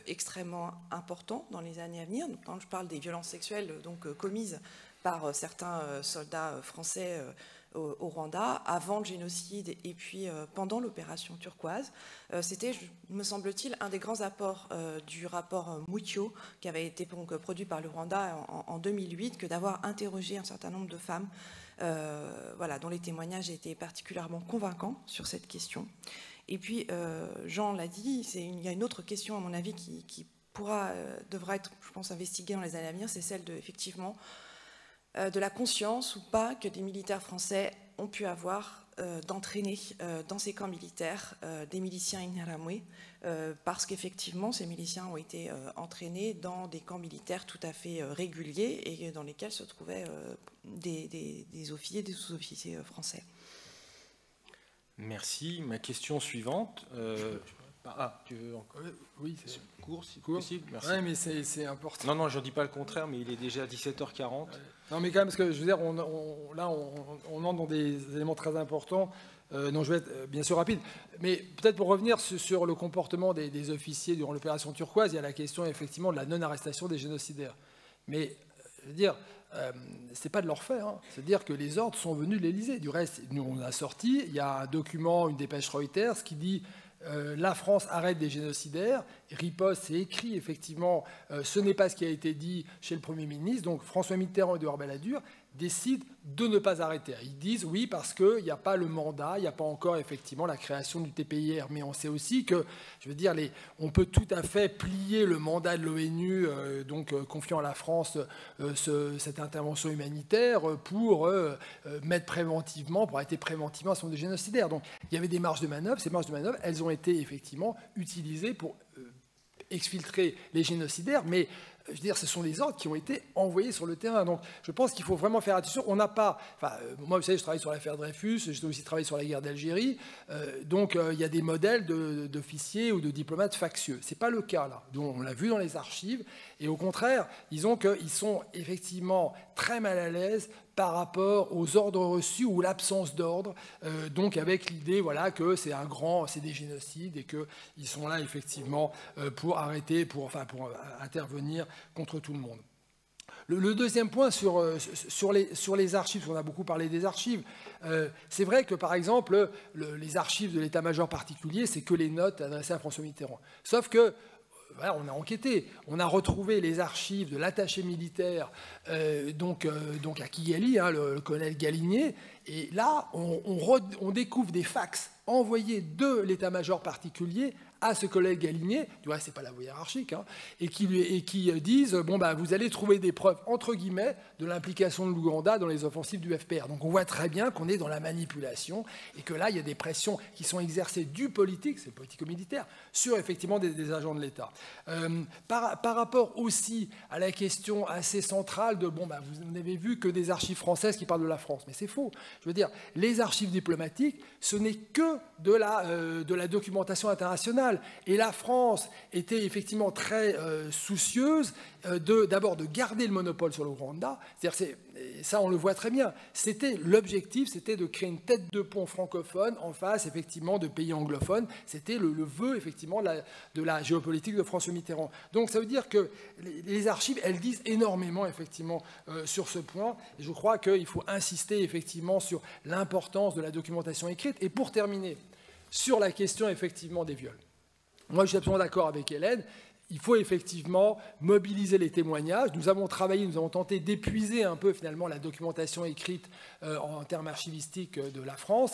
extrêmement important dans les années à venir. Donc, quand je parle des violences sexuelles commises par certains soldats français au Rwanda, avant le génocide et puis pendant l'opération turquoise. C'était, me semble-t-il, un des grands apports du rapport Muccio, qui avait été donc produit par le Rwanda en 2008, que d'avoir interrogé un certain nombre de femmes voilà, dont les témoignages étaient particulièrement convaincants sur cette question. Et puis, Jean l'a dit, il y a une autre question, à mon avis, qui devra être, je pense, investiguée dans les années à venir, c'est celle effectivement, de la conscience ou pas que des militaires français ont pu avoir d'entraîner dans ces camps militaires des miliciens Interahamwe, parce qu'effectivement ces miliciens ont été entraînés dans des camps militaires tout à fait réguliers et dans lesquels se trouvaient des officiers, des sous-officiers français. Merci. Ma question suivante. Tu veux encore? Oui, c'est court, si possible. Merci. Oui, mais c'est important. Non, je ne dis pas le contraire, mais il est déjà 17h40. Non, mais quand même, parce que je veux dire, on entre dans des éléments très importants. Donc, je vais être bien sûr rapide. Mais peut-être pour revenir sur le comportement des officiers durant l'opération turquoise, il y a la question effectivement de la non-arrestation des génocidaires. Mais, je veux dire, c'est pas de leur fait. Hein. C'est-à-dire que les ordres sont venus de l'Élysée. Du reste, nous, on a sorti, il y a un document, une dépêche Reuters qui dit la France arrête des génocidaires. Riposte, c'est écrit, effectivement, ce n'est pas ce qui a été dit chez le Premier ministre. Donc François Mitterrand et Édouard Balladur décident de ne pas arrêter. Ils disent oui parce qu'il n'y a pas le mandat, il n'y a pas encore effectivement la création du TPIR. Mais on sait aussi que, je veux dire, on peut tout à fait plier le mandat de l'ONU, confiant à la France cette intervention humanitaire pour mettre préventivement, pour arrêter préventivement un certain nombre de génocidaires. Donc il y avait des marges de manœuvre. Ces marges de manœuvre, elles ont été effectivement utilisées pour exfiltrer les génocidaires, mais je veux dire, ce sont des ordres qui ont été envoyés sur le terrain. Donc, je pense qu'il faut vraiment faire attention. On n'a pas... Enfin, moi, vous savez, je travaille sur l'affaire Dreyfus, j'ai aussi travaillé sur la guerre d'Algérie. Il y a des modèles d'officiers ou de diplomates factieux. Ce n'est pas le cas, là. Donc, on l'a vu dans les archives. Et au contraire, disons qu'ils sont effectivement très mal à l'aise par rapport aux ordres reçus ou l'absence d'ordre, donc avec l'idée voilà, que c'est des génocides et qu'ils sont là effectivement pour arrêter, pour intervenir contre tout le monde. Le deuxième point sur les archives, parce qu'on a beaucoup parlé des archives, c'est vrai que par exemple, les archives de l'état-major particulier, c'est que les notes adressées à François Mitterrand. Sauf que voilà, on a enquêté, on a retrouvé les archives de l'attaché militaire à Kigali, hein, le colonel Galinier, et là, on découvre des fax envoyés de l'état-major particulier à ce collègue Galinier, du reste, c'est pas la voie hiérarchique, hein, et qui disent bon, bah, vous allez trouver des preuves, entre guillemets, de l'implication de l'Ouganda dans les offensives du FPR. Donc on voit très bien qu'on est dans la manipulation et que là, il y a des pressions qui sont exercées du politique, c'est le politico-militaire, sur effectivement des agents de l'État. Par rapport aussi à la question assez centrale de bon, bah, vous n'avez vu que des archives françaises qui parlent de la France, mais c'est faux. Je veux dire, les archives diplomatiques, ce n'est que de la documentation internationale. Et la France était effectivement très soucieuse d'abord de garder le monopole sur le Rwanda. C'est-à-dire, ça, on le voit très bien. L'objectif, c'était de créer une tête de pont francophone en face, effectivement, de pays anglophones. C'était le vœu, effectivement, de la géopolitique de François Mitterrand. Donc, ça veut dire que les archives, elles disent énormément, effectivement, sur ce point. Et je crois qu'il faut insister, effectivement, sur l'importance de la documentation écrite. Et pour terminer, sur la question, effectivement, des viols. Moi, je suis absolument d'accord avec Hélène. Il faut effectivement mobiliser les témoignages. Nous avons travaillé, nous avons tenté d'épuiser un peu finalement la documentation écrite en termes archivistiques de la France,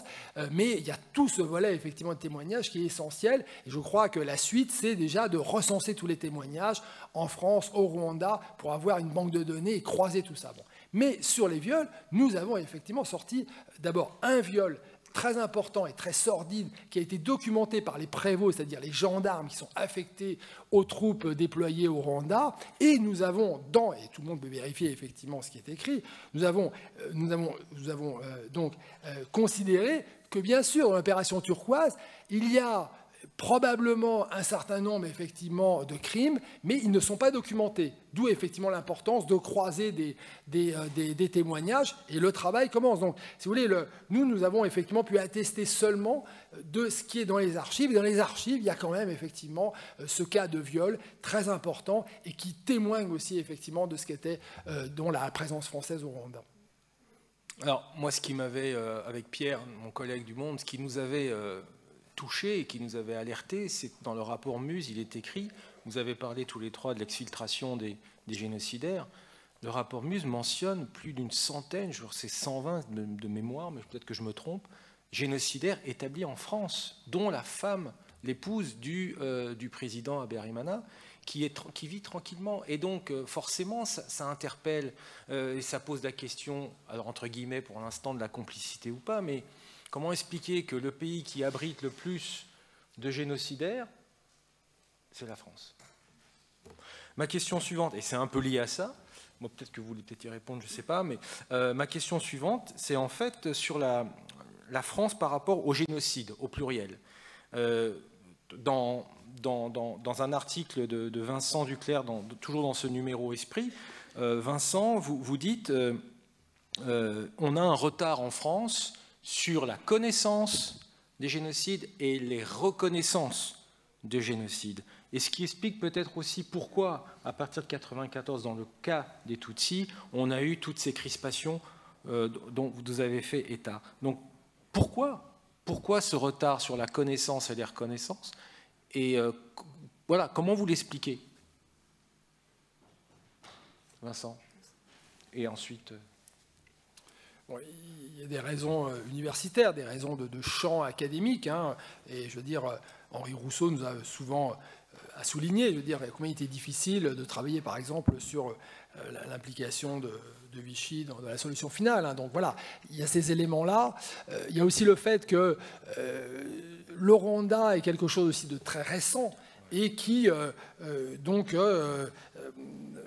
mais il y a tout ce volet effectivement de témoignages qui est essentiel. Et je crois que la suite, c'est déjà de recenser tous les témoignages en France, au Rwanda, pour avoir une banque de données et croiser tout ça. Bon. Mais sur les viols, nous avons effectivement sorti d'abord un viol très important et très sordide qui a été documenté par les prévôts, c'est-à-dire les gendarmes qui sont affectés aux troupes déployées au Rwanda. Et nous avons, et tout le monde peut vérifier effectivement ce qui est écrit, nous avons donc considéré que bien sûr dans l'opération turquoise, il y a probablement un certain nombre effectivement de crimes, mais ils ne sont pas documentés. D'où effectivement l'importance de croiser des témoignages, et le travail commence. Donc, si vous voulez, nous avons effectivement pu attester seulement de ce qui est dans les archives. Et dans les archives, il y a quand même effectivement ce cas de viol très important et qui témoigne aussi effectivement de ce qu'était dans la présence française au Rwanda. Alors, moi, ce qui m'avait, avec Pierre, mon collègue du Monde, ce qui nous avait touché et qui nous avait alerté, c'est que dans le rapport Muse, il est écrit, vous avez parlé tous les trois de l'exfiltration des génocidaires, le rapport Muse mentionne plus d'une centaine, je crois que c'est 120 de mémoire, mais peut-être que je me trompe, génocidaires établis en France, dont la femme, l'épouse du président Habyarimana, qui vit tranquillement. Et donc, forcément, ça interpelle et ça pose la question, alors entre guillemets, pour l'instant, de la complicité ou pas, mais comment expliquer que le pays qui abrite le plus de génocidaires, c'est la France? Ma question suivante, et c'est un peu lié à ça, bon, peut-être que vous voulez peut-être y répondre, je ne sais pas, mais ma question suivante, c'est en fait sur la France par rapport au génocide, au pluriel. Dans un article de Vincent Duclerc, toujours dans ce numéro Esprit, Vincent, vous dites on a un retard en France sur la connaissance des génocides et les reconnaissances de génocides. Et ce qui explique peut-être aussi pourquoi, à partir de 1994, dans le cas des Tutsis, on a eu toutes ces crispations dont vous avez fait état. Donc pourquoi ce retard sur la connaissance et les reconnaissances? Et voilà, comment vous l'expliquez, Vincent? Et ensuite... Bon, il y a des raisons universitaires, des raisons de champ académique, hein, et je veux dire, Henri Rousseau nous a souvent souligné, je veux dire, combien il était difficile de travailler, par exemple, sur l'implication de Vichy dans la solution finale. Hein. Donc voilà, il y a ces éléments-là. Il y a aussi le fait que le Rwanda est quelque chose aussi de très récent et qui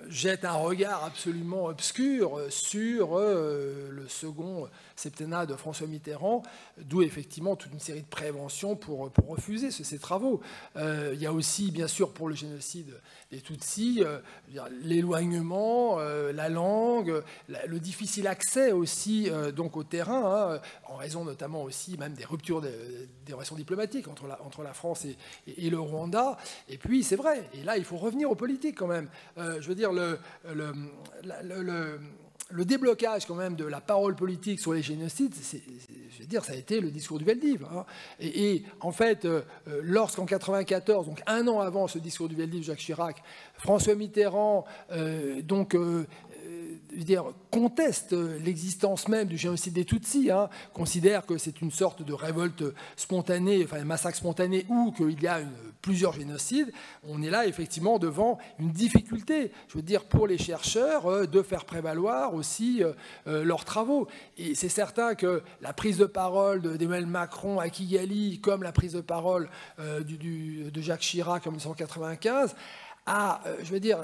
jette un regard absolument obscur sur le second septennat de François Mitterrand, d'où effectivement toute une série de préventions pour refuser ces travaux. Il y a aussi, bien sûr, pour le génocide des Tutsis, l'éloignement, la langue, le difficile accès aussi donc au terrain, hein, en raison notamment aussi même des ruptures des relations diplomatiques entre la France et le Rwanda. Et puis, c'est vrai, et là, il faut revenir aux politiques quand même. Je veux dire, le déblocage quand même de la parole politique sur les génocides, je veux dire, ça a été le discours du Veldiv. Hein. Et en fait, lorsqu'en 1994, donc un an avant ce discours du Veldiv, Jacques Chirac, François Mitterrand, conteste l'existence même du génocide des Tutsis, hein, considère que c'est une sorte de révolte spontanée, enfin un massacre spontané, ou qu'il y a plusieurs génocides. On est là effectivement devant une difficulté, je veux dire, pour les chercheurs de faire prévaloir aussi leurs travaux. Et c'est certain que la prise de parole d'Emmanuel Macron à Kigali, comme la prise de parole de Jacques Chirac en 1995, je veux dire,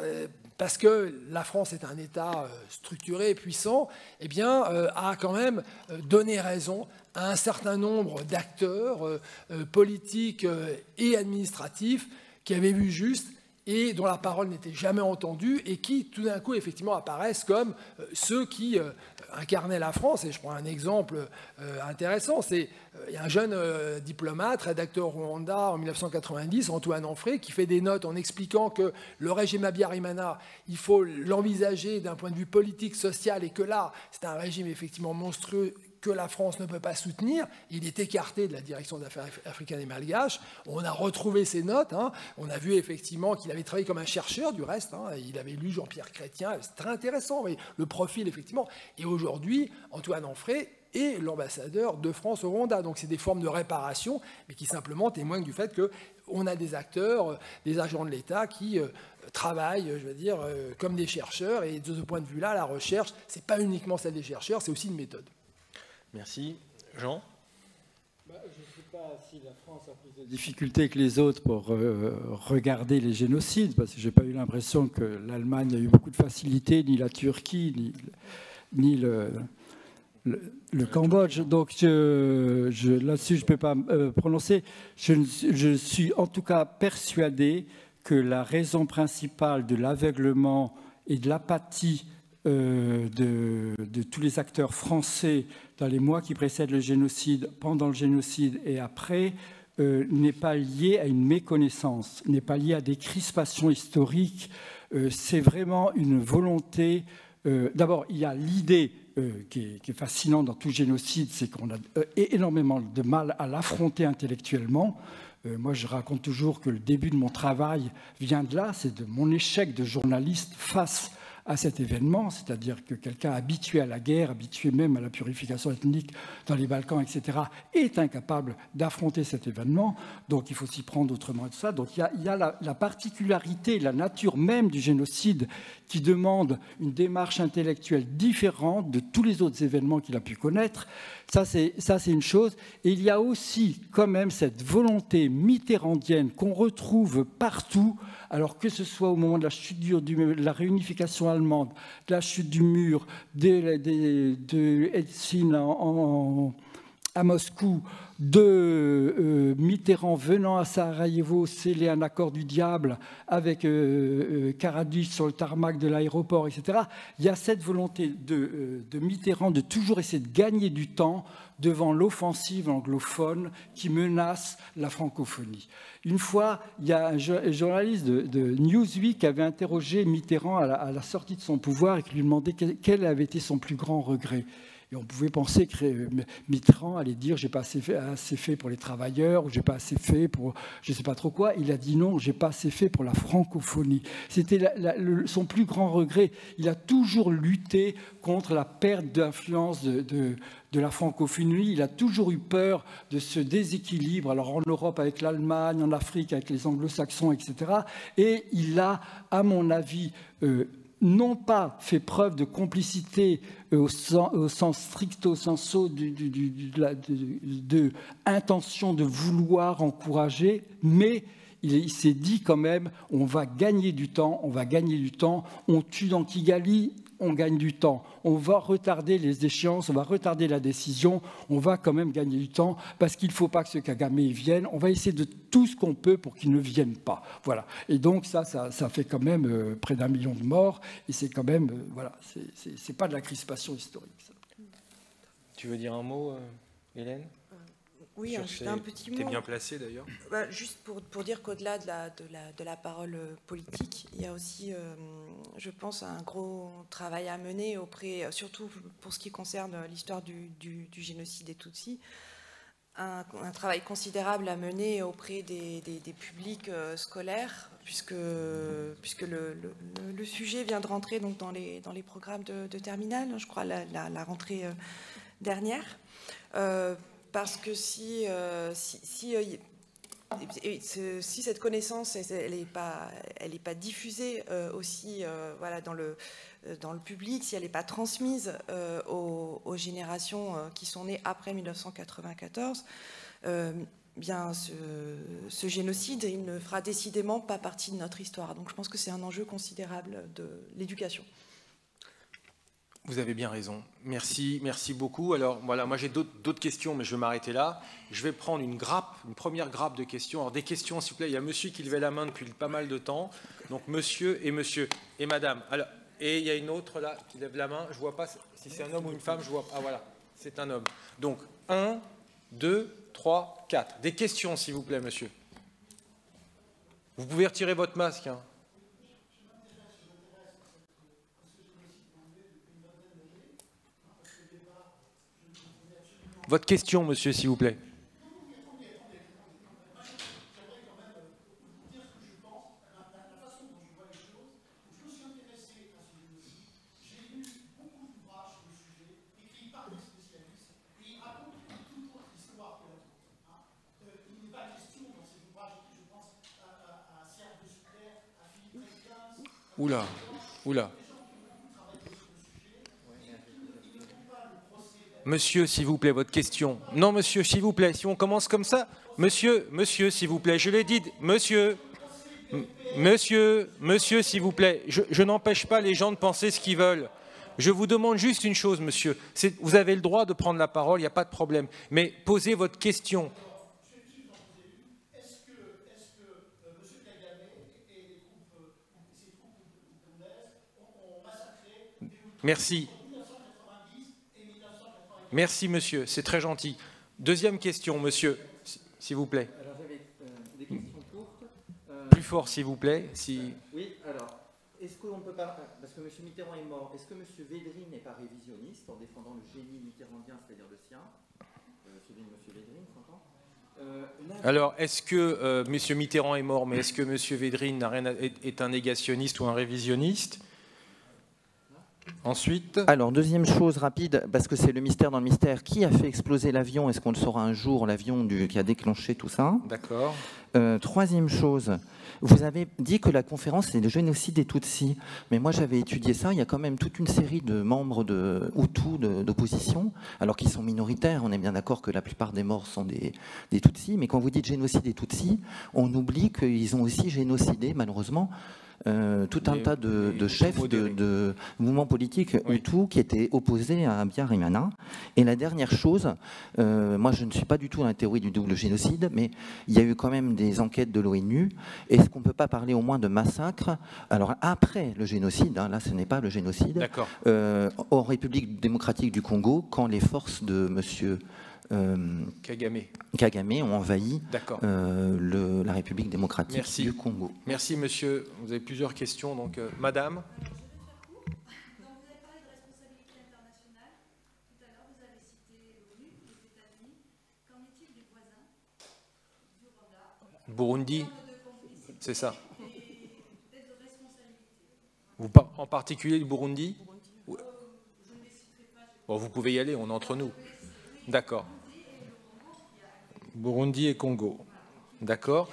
parce que la France est un État structuré et puissant, eh bien, a quand même donné raison à un certain nombre d'acteurs politiques et administratifs qui avaient vu juste et dont la parole n'était jamais entendue et qui, tout d'un coup, effectivement, apparaissent comme ceux qui incarnaient la France. Et je prends un exemple intéressant, il y a un jeune diplomate, rédacteur au Rwanda en 1990, Antoine Anfré, qui fait des notes en expliquant que le régime Habyarimana, il faut l'envisager d'un point de vue politique, social, et que là, c'est un régime effectivement monstrueux que la France ne peut pas soutenir. Il est écarté de la direction des affaires africaines et malgaches. On a retrouvé ses notes. Hein. On a vu effectivement qu'il avait travaillé comme un chercheur, du reste. Hein. Il avait lu Jean-Pierre Chrétien. C'est très intéressant, oui, le profil, effectivement. Et aujourd'hui, Antoine Anfré est l'ambassadeur de France au Rwanda. Donc c'est des formes de réparation, mais qui simplement témoignent du fait qu'on a des acteurs, des agents de l'État qui travaillent, je veux dire, comme des chercheurs. Et de ce point de vue-là, la recherche, ce n'est pas uniquement celle des chercheurs, c'est aussi une méthode. Merci. Jean ? Je ne sais pas si la France a plus de difficultés que les autres pour regarder les génocides, parce que je n'ai pas eu l'impression que l'Allemagne a eu beaucoup de facilité, ni la Turquie, ni le Cambodge. Donc là-dessus, je ne peux pas me prononcer. Je suis en tout cas persuadé que la raison principale de l'aveuglement et de l'apathie de tous les acteurs français dans les mois qui précèdent le génocide, pendant le génocide et après, n'est pas liée à une méconnaissance, n'est pas liée à des crispations historiques. C'est vraiment une volonté. D'abord, il y a l'idée qui est fascinante dans tout génocide, c'est qu'on a énormément de mal à l'affronter intellectuellement. Moi, je raconte toujours que le début de mon travail vient de là, c'est de mon échec de journaliste face à cet événement, c'est-à-dire que quelqu'un habitué à la guerre, habitué même à la purification ethnique dans les Balkans, etc., est incapable d'affronter cet événement. Donc il faut s'y prendre autrement et tout ça. Donc il y a la particularité, la nature même du génocide qui demande une démarche intellectuelle différente de tous les autres événements qu'il a pu connaître. Ça, c'est une chose. Et il y a aussi quand même cette volonté mitterrandienne qu'on retrouve partout, alors que ce soit au moment de la chute de la réunification allemande, de la chute du mur, de Helsinki à Moscou, de Mitterrand venant à Sarajevo sceller un accord du diable avec Karadzic sur le tarmac de l'aéroport, etc. Il y a cette volonté de Mitterrand de toujours essayer de gagner du temps devant l'offensive anglophone qui menace la francophonie. Une fois, il y a un journaliste de Newsweek qui avait interrogé Mitterrand à la sortie de son pouvoir et qui lui demandait quel avait été son plus grand regret. Et on pouvait penser que Mitterrand allait dire « j'ai pas assez fait pour les travailleurs » ou « j'ai pas assez fait pour je ne sais pas trop quoi ». Il a dit non, j'ai pas assez fait pour la francophonie. C'était son plus grand regret. Il a toujours lutté contre la perte d'influence de la francophonie. Il a toujours eu peur de ce déséquilibre, alors en Europe avec l'Allemagne, en Afrique avec les anglo-saxons, etc. Et il a, à mon avis, non pas fait preuve de complicité au sens stricto sensu de intention de vouloir encourager, mais il s'est dit quand même, on va gagner du temps, on tue dans Kigali, on gagne du temps, on va retarder les échéances, on va retarder la décision, on va quand même gagner du temps, parce qu'il ne faut pas que ce Kagame vienne, on va essayer de tout ce qu'on peut pour qu'il ne vienne pas. Voilà. Et donc ça fait quand même près d'1 million de morts, et c'est quand même, voilà, c'est pas de la crispation historique. Ça. Tu veux dire un mot, Hélène ? Oui, juste un petit mot. Tu es bien placé d'ailleurs. Juste pour dire qu'au-delà de la parole politique, il y a aussi, je pense, un gros travail à mener auprès, surtout pour ce qui concerne l'histoire du génocide des Tutsis, un travail considérable à mener auprès des publics scolaires, puisque le sujet vient de rentrer donc dans les programmes de terminale, je crois, la rentrée dernière. Parce que si cette connaissance elle n'est pas diffusée aussi voilà, dans le public, si elle n'est pas transmise aux générations qui sont nées après 1994, bien ce génocide il ne fera décidément pas partie de notre histoire. Donc je pense que c'est un enjeu considérable de l'éducation. Vous avez bien raison. Merci beaucoup. Alors voilà, moi j'ai d'autres questions, mais je vais m'arrêter là. Je vais prendre une première grappe de questions. Alors des questions, s'il vous plaît. Il y a monsieur qui levait la main depuis pas mal de temps. Donc monsieur et madame. Alors, et il y a une autre là qui lève la main. Je ne vois pas si c'est un homme ou une femme. Je vois. Ah voilà, c'est un homme. Donc 1, 2, 3, 4. Des questions, s'il vous plaît, monsieur. Vous pouvez retirer votre masque. Hein. Votre question, monsieur, s'il vous plaît. Oula. Monsieur, s'il vous plaît, votre question. Non, monsieur, s'il vous plaît, si on commence comme ça, monsieur, s'il vous plaît, je l'ai dit, monsieur, s'il vous plaît, je n'empêche pas les gens de penser ce qu'ils veulent. Je vous demande juste une chose, monsieur. Vous avez le droit de prendre la parole, il n'y a pas de problème. Mais posez votre question. Est-ce que M. Kagame et ses troupes burundaises ont massacré Merci. en 1990 et 1990? Merci, monsieur. C'est très gentil. Deuxième question, monsieur, s'il vous plaît. Alors j'avais des questions courtes. Plus fort, s'il vous plaît. Si... Oui, alors, est-ce qu'on peut pas... Parce que M. Mitterrand est mort, est-ce que M. Védrine n'est pas révisionniste en défendant le génie mitterrandien, c'est-à-dire le sien, celui de M. Védrine, s'entend Alors, est-ce que M. Mitterrand est mort, mais est-ce que M. Védrine est un négationniste ou un révisionniste? Ensuite. Alors, deuxième chose rapide, parce que c'est le mystère dans le mystère, qui a fait exploser l'avion? Est-ce qu'on le saura un jour, l'avion qui a déclenché tout ça? D'accord. Troisième chose, vous avez dit que la conférence c'est le génocide des Tutsis, mais moi j'avais étudié ça, il y a quand même toute une série de membres de Hutus d'opposition, alors qu'ils sont minoritaires, on est bien d'accord que la plupart des morts sont des Tutsis, mais quand vous dites génocide des Tutsis, on oublie qu'ils ont aussi génocidé malheureusement tout un tas de chefs de mouvements politiques Hutus qui étaient opposés à Habyarimana. Et la dernière chose, moi je ne suis pas du tout dans la théorie du double génocide, mais il y a eu quand même des enquêtes de l'ONU. Est-ce qu'on ne peut pas parler au moins de massacre? Alors après le génocide, hein, là ce n'est pas le génocide, en République démocratique du Congo, quand les forces de monsieur Kagame ont envahi la République démocratique du Congo. Merci, monsieur. Vous avez plusieurs questions. Donc, madame. Donc, vous avez parlé de responsabilité internationale. Tout à l'heure, vous avez cité l'ONU, les États-Unis. Qu'en est-il des voisins du Rwanda? Burundi, c'est ça. Peut-être de responsabilité. En particulier le Burundi? Je ne les citerai pas. Bon, vous pouvez y aller, on est entre nous. D'accord. Burundi et Congo. D'accord.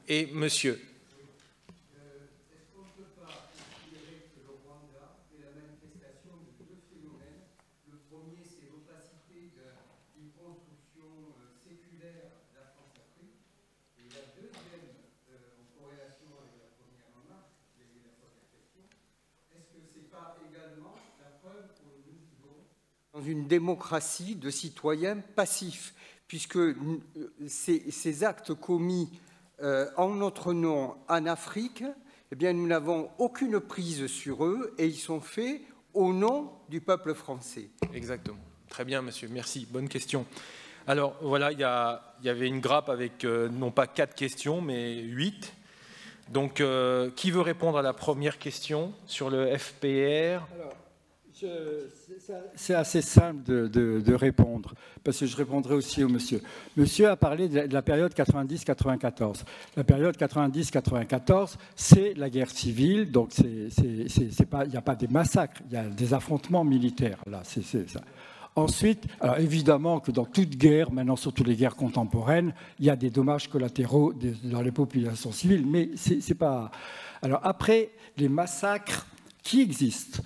Et monsieur? Est-ce qu'on ne peut pas considérer que le Rwanda est la manifestation de deux phénomènes? Le premier, c'est l'opacité d'une construction séculaire de la France-Afrique. Et la deuxième, en corrélation avec la première remarque, la première question, est-ce que ce n'est pas également la preuve que nous vivons dans une démocratie de citoyens passifs, puisque ces actes commis en notre nom en Afrique, eh bien, nous n'avons aucune prise sur eux et ils sont faits au nom du peuple français. Exactement. Très bien, monsieur. Merci. Bonne question. Alors, voilà, il y avait une grappe avec non pas 4 questions, mais 8. Donc, qui veut répondre à la première question sur le FPR? Alors, c'est assez simple de répondre, parce que je répondrai aussi au monsieur. Monsieur a parlé de la période 90-94. La période 90-94, c'est la guerre civile, donc il n'y a pas des massacres, il y a des affrontements militaires. Là, c'est ça. Ensuite, alors évidemment que dans toute guerre, maintenant surtout les guerres contemporaines, il y a des dommages collatéraux dans les populations civiles, mais c'est pas... Alors après, les massacres qui existent,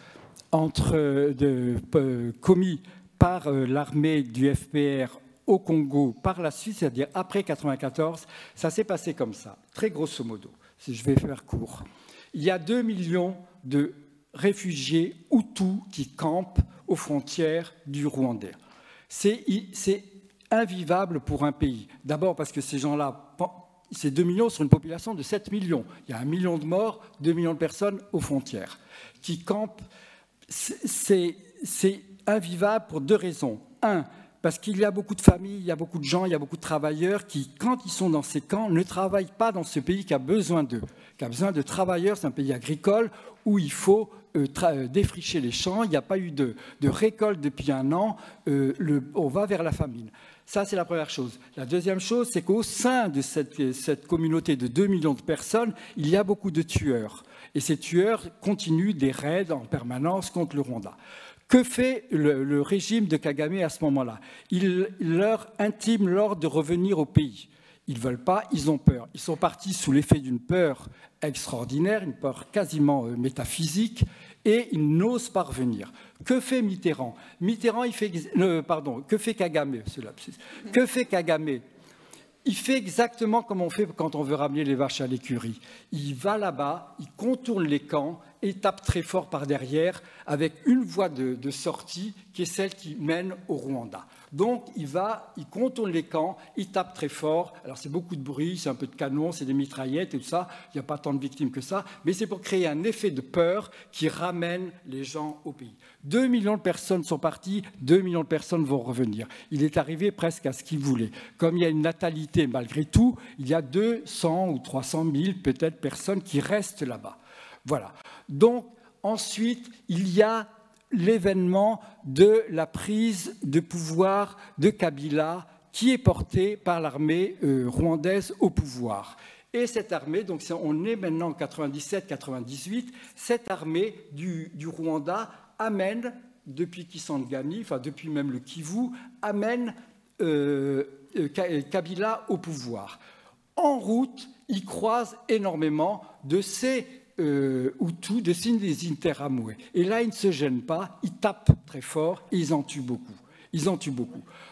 commis par l'armée du FPR au Congo par la Suisse, c'est-à-dire après 1994, ça s'est passé comme ça, très grosso modo, si je vais faire court. Il y a 2 millions de réfugiés Hutus qui campent aux frontières du Rwanda. C'est invivable pour un pays. D'abord parce que ces gens-là, ces 2 millions sur une population de 7 millions. Il y a 1 million de morts, 2 millions de personnes aux frontières qui campent. C'est invivable pour 2 raisons. 1, parce qu'il y a beaucoup de familles, il y a beaucoup de gens, il y a beaucoup de travailleurs qui, quand ils sont dans ces camps, ne travaillent pas dans ce pays qui a besoin d'eux, qui a besoin de travailleurs. C'est un pays agricole où il faut défricher les champs. Il n'y a pas eu de récolte depuis 1 an. On va vers la famine. Ça, c'est la première chose. La deuxième chose, c'est qu'au sein de cette communauté de 2 millions de personnes, il y a beaucoup de tueurs. Et ces tueurs continuent des raids en permanence contre le Rwanda. Que fait le régime de Kagame à ce moment-là? Il leur intime l'ordre de revenir au pays. Ils ne veulent pas, ils ont peur. Ils sont partis sous l'effet d'une peur extraordinaire, une peur quasiment métaphysique, et ils n'osent pas revenir. Que fait Mitterrand? Que fait Kagame? Que fait Kagame? Il fait exactement comme on fait quand on veut ramener les vaches à l'écurie. Il va là-bas, il contourne les camps et tape très fort par derrière avec une voie de sortie qui est celle qui mène au Rwanda. Donc il contourne les camps, il tape très fort. Alors c'est beaucoup de bruit, c'est un peu de canon, c'est des mitraillettes et tout ça. Il n'y a pas tant de victimes que ça, mais c'est pour créer un effet de peur qui ramène les gens au pays. 2 millions de personnes sont parties, 2 millions de personnes vont revenir. Il est arrivé presque à ce qu'il voulait. Comme il y a une natalité malgré tout, il y a 200 ou 300 000 peut-être personnes qui restent là-bas. Voilà. Donc ensuite, il y a l'événement de la prise de pouvoir de Kabila qui est portée par l'armée rwandaise au pouvoir. Et cette armée, donc on est maintenant en 97-98, cette armée du Rwanda amène, depuis Kisangani, enfin depuis même le Kivu, amène Kabila au pouvoir. En route, il croise énormément de ces Hutus, de ces Interamwe. Et là, ils ne se gênent pas, ils tapent très fort et ils en tuent beaucoup.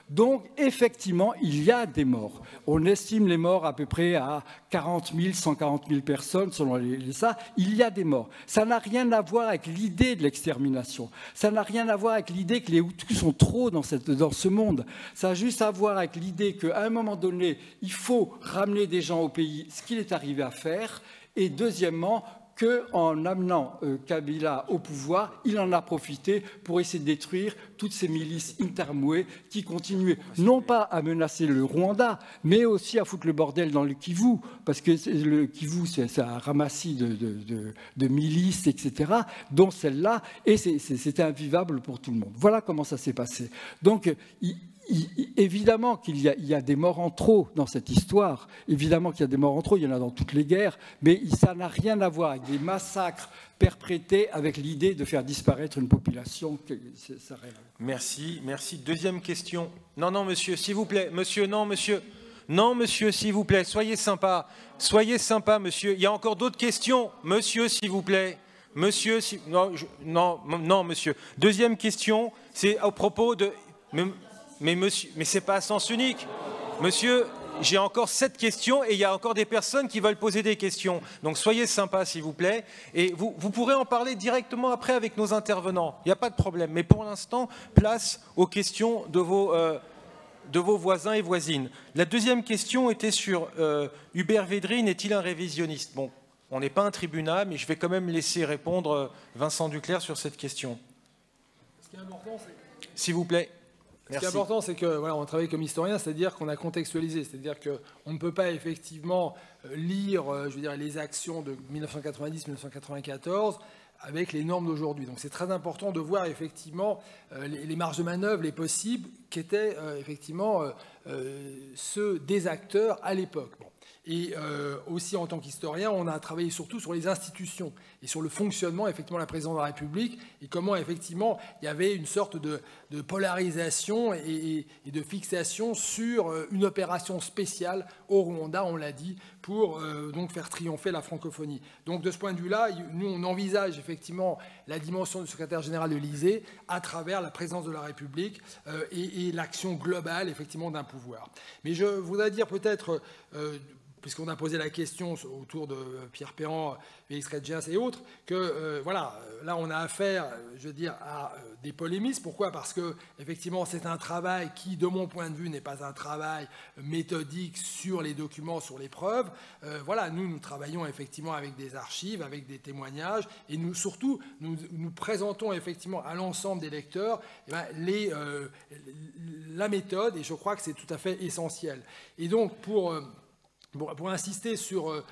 Donc, effectivement, il y a des morts. On estime les morts à peu près à 40 000, 140 000 personnes, selon ça. Il y a des morts. Ça n'a rien à voir avec l'idée de l'extermination. Ça n'a rien à voir avec l'idée que les Hutus sont trop dans ce monde. Ça a juste à voir avec l'idée qu'à un moment donné, il faut ramener des gens au pays, ce qu'il est arrivé à faire. Et deuxièmement, qu'en amenant Kabila au pouvoir, il en a profité pour essayer de détruire toutes ces milices Interamwe qui continuaient non pas à menacer le Rwanda, mais aussi à foutre le bordel dans le Kivu, parce que le Kivu, c'est un ramassis de milices, etc., dont celle-là, et c'était invivable pour tout le monde. Voilà comment ça s'est passé. Donc, évidemment qu'il y a des morts en trop dans cette histoire. Évidemment qu'il y a des morts en trop, il y en a dans toutes les guerres, mais ça n'a rien à voir avec des massacres perprétés avec l'idée de faire disparaître une population. Merci, merci. Deuxième question. Non, monsieur, s'il vous plaît. Monsieur, non, monsieur. Non, monsieur, s'il vous plaît. Soyez sympa. Soyez sympa, monsieur. Il y a encore d'autres questions. Monsieur, s'il vous plaît. Monsieur, non, monsieur. Deuxième question, c'est au propos de... Mais monsieur, mais c'est pas à sens unique. Monsieur, j'ai encore 7 questions et il y a encore des personnes qui veulent poser des questions. Donc soyez sympa, s'il vous plaît. Et vous pourrez en parler directement après avec nos intervenants. Il n'y a pas de problème. Mais pour l'instant, place aux questions de vos voisins et voisines. La deuxième question était sur Hubert Védrine, est-il un révisionniste? Bon, on n'est pas un tribunal, mais je vais quand même laisser répondre Vincent Duclerc sur cette question. Ce qui est important, c'est... S'il vous plaît. Ce qui est important, c'est que voilà, on travaille comme historien, c'est-à-dire qu'on a contextualisé, c'est-à-dire qu'on ne peut pas effectivement lire, je veux dire, les actions de 1990-1994 avec les normes d'aujourd'hui. Donc c'est très important de voir effectivement les marges de manœuvre, les possibles, qui étaient effectivement ceux des acteurs à l'époque. Bon. Et aussi en tant qu'historien, on a travaillé surtout sur les institutions et sur le fonctionnement effectivement de la présidence de la République et comment effectivement il y avait une sorte de polarisation et de fixation sur une opération spéciale au Rwanda, on l'a dit, pour donc faire triompher la francophonie. Donc de ce point de vue-là, nous on envisage effectivement la dimension du secrétaire général de l'Élysée à travers la présidence de la République et l'action globale effectivement d'un pouvoir. Mais je voudrais dire peut-être... puisqu'on a posé la question autour de Pierre Perrand, Félix Redgens et autres, que voilà, là on a affaire, je veux dire, à des polémistes. Pourquoi? Parce que effectivement c'est un travail qui, de mon point de vue, n'est pas un travail méthodique sur les documents, sur les preuves. Voilà, nous travaillons effectivement avec des archives, avec des témoignages, et nous surtout nous présentons effectivement à l'ensemble des lecteurs la méthode, et je crois que c'est tout à fait essentiel. Et donc pour pour insister sur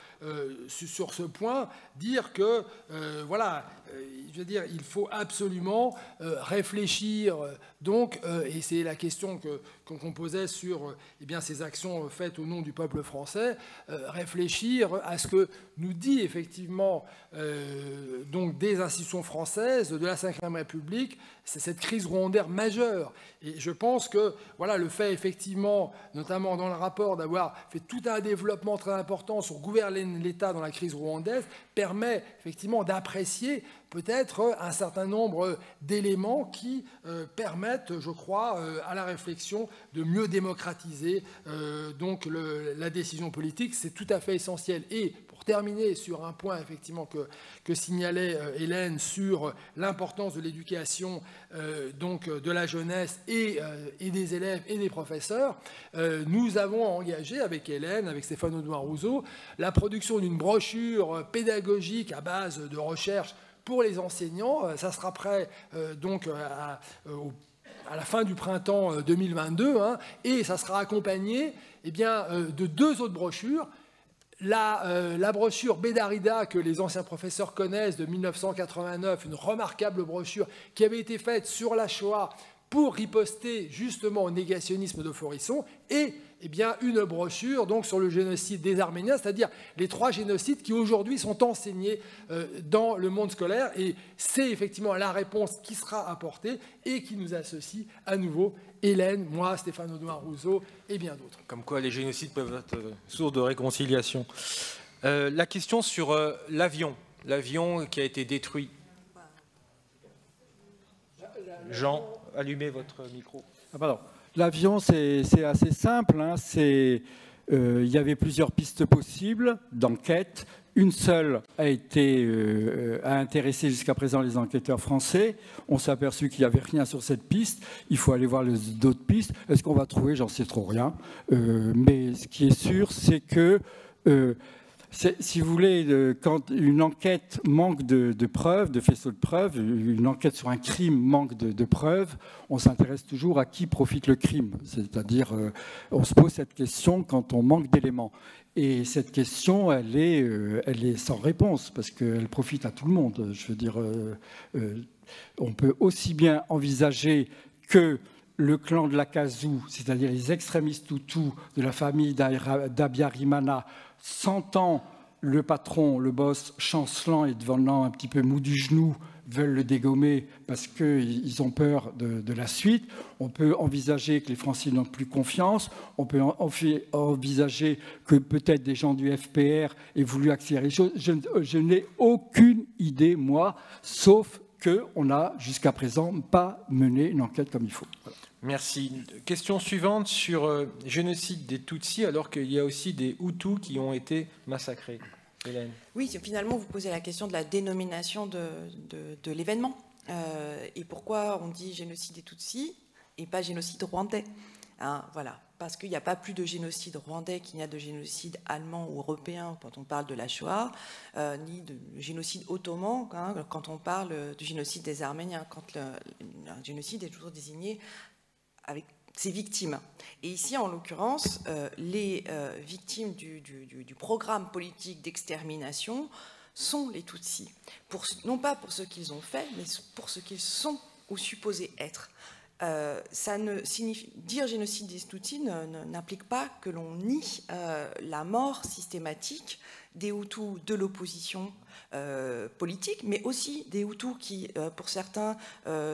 ce point, dire que, voilà, je veux dire, il faut absolument réfléchir, donc, et c'est la question qu'on posait sur eh bien, ces actions faites au nom du peuple français, réfléchir à ce que nous dit effectivement donc des institutions françaises, de la Ve République, c'est cette crise rwandaise majeure. Et je pense que voilà, le fait effectivement, notamment dans le rapport, d'avoir fait tout un développement très important sur gouverner l'État dans la crise rwandaise, permet effectivement d'apprécier peut-être un certain nombre d'éléments qui permettent, je crois, à la réflexion de mieux démocratiser donc la décision politique. C'est tout à fait essentiel. Et pour terminer sur un point effectivement que signalait Hélène sur l'importance de l'éducation donc de la jeunesse et des élèves et des professeurs, nous avons engagé avec Hélène, avec Stéphane Audouin-Rousseau, la production d'une brochure pédagogique à base de recherche pour les enseignants. Ça sera prêt donc à la fin du printemps 2022, hein, et ça sera accompagné eh bien, de 2 autres brochures. La brochure Bédarida, que les anciens professeurs connaissent, de 1989, une remarquable brochure qui avait été faite sur la Shoah pour riposter justement au négationnisme de Forisson, et eh bien, une brochure donc, sur le génocide des Arméniens, c'est-à-dire les 3 génocides qui aujourd'hui sont enseignés dans le monde scolaire. Et c'est effectivement la réponse qui sera apportée et qui nous associe à nouveau Hélène, moi, Stéphane Audouin-Rousseau et bien d'autres. Comme quoi les génocides peuvent être source de réconciliation. La question sur l'avion qui a été détruit. Jean, allumez votre micro. Ah, pardon. L'avion, c'est assez simple. Hein. Il y avait plusieurs pistes possibles d'enquête. Une seule a intéressé jusqu'à présent les enquêteurs français. On s'est aperçu qu'il n'y avait rien sur cette piste. Il faut aller voir les d'autres pistes. Est-ce qu'on va trouver? J'en sais trop rien. Mais ce qui est sûr, c'est que si vous voulez, quand une enquête manque de preuves, de faisceaux de preuves, une enquête sur un crime manque de preuves, on s'intéresse toujours à qui profite le crime. C'est-à-dire, on se pose cette question quand on manque d'éléments. Et cette question, elle est sans réponse, parce qu'elle profite à tout le monde. Je veux dire, on peut aussi bien envisager que le clan de l'Akazou, c'est-à-dire les extrémistes Hutus de la famille d'Abiyarimana, sentant le patron, le boss, chancelant et devenant un petit peu mou du genou, veulent le dégommer parce qu'ils ont peur de la suite. On peut envisager que les Français n'ont plus confiance. On peut envisager que peut-être des gens du FPR aient voulu accélérer les choses. Je n'ai aucune idée, moi, sauf qu'on n'a jusqu'à présent pas mené une enquête comme il faut. Voilà. Merci. Question suivante sur le génocide des Tutsis, alors qu'il y a aussi des Hutus qui ont été massacrés. Hélène. Oui, finalement, vous posez la question de la dénomination de l'événement. Et pourquoi on dit génocide des Tutsis et pas génocide rwandais, hein, voilà. Parce qu'il n'y a pas plus de génocide rwandais qu'il n'y a de génocide allemand ou européen quand on parle de la Shoah, ni de génocide ottoman quand on parle du génocide des Arméniens, quand un génocide est toujours désigné avec ses victimes. Et ici, en l'occurrence, les victimes du programme politique d'extermination sont les Tutsis. Non pas pour ce qu'ils ont fait, mais pour ce qu'ils sont ou supposés être. Ça ne signifie, dire génocide des Tutsis n'implique pas que l'on nie la mort systématique des Hutus de l'opposition politique, mais aussi des Hutus qui, pour certains,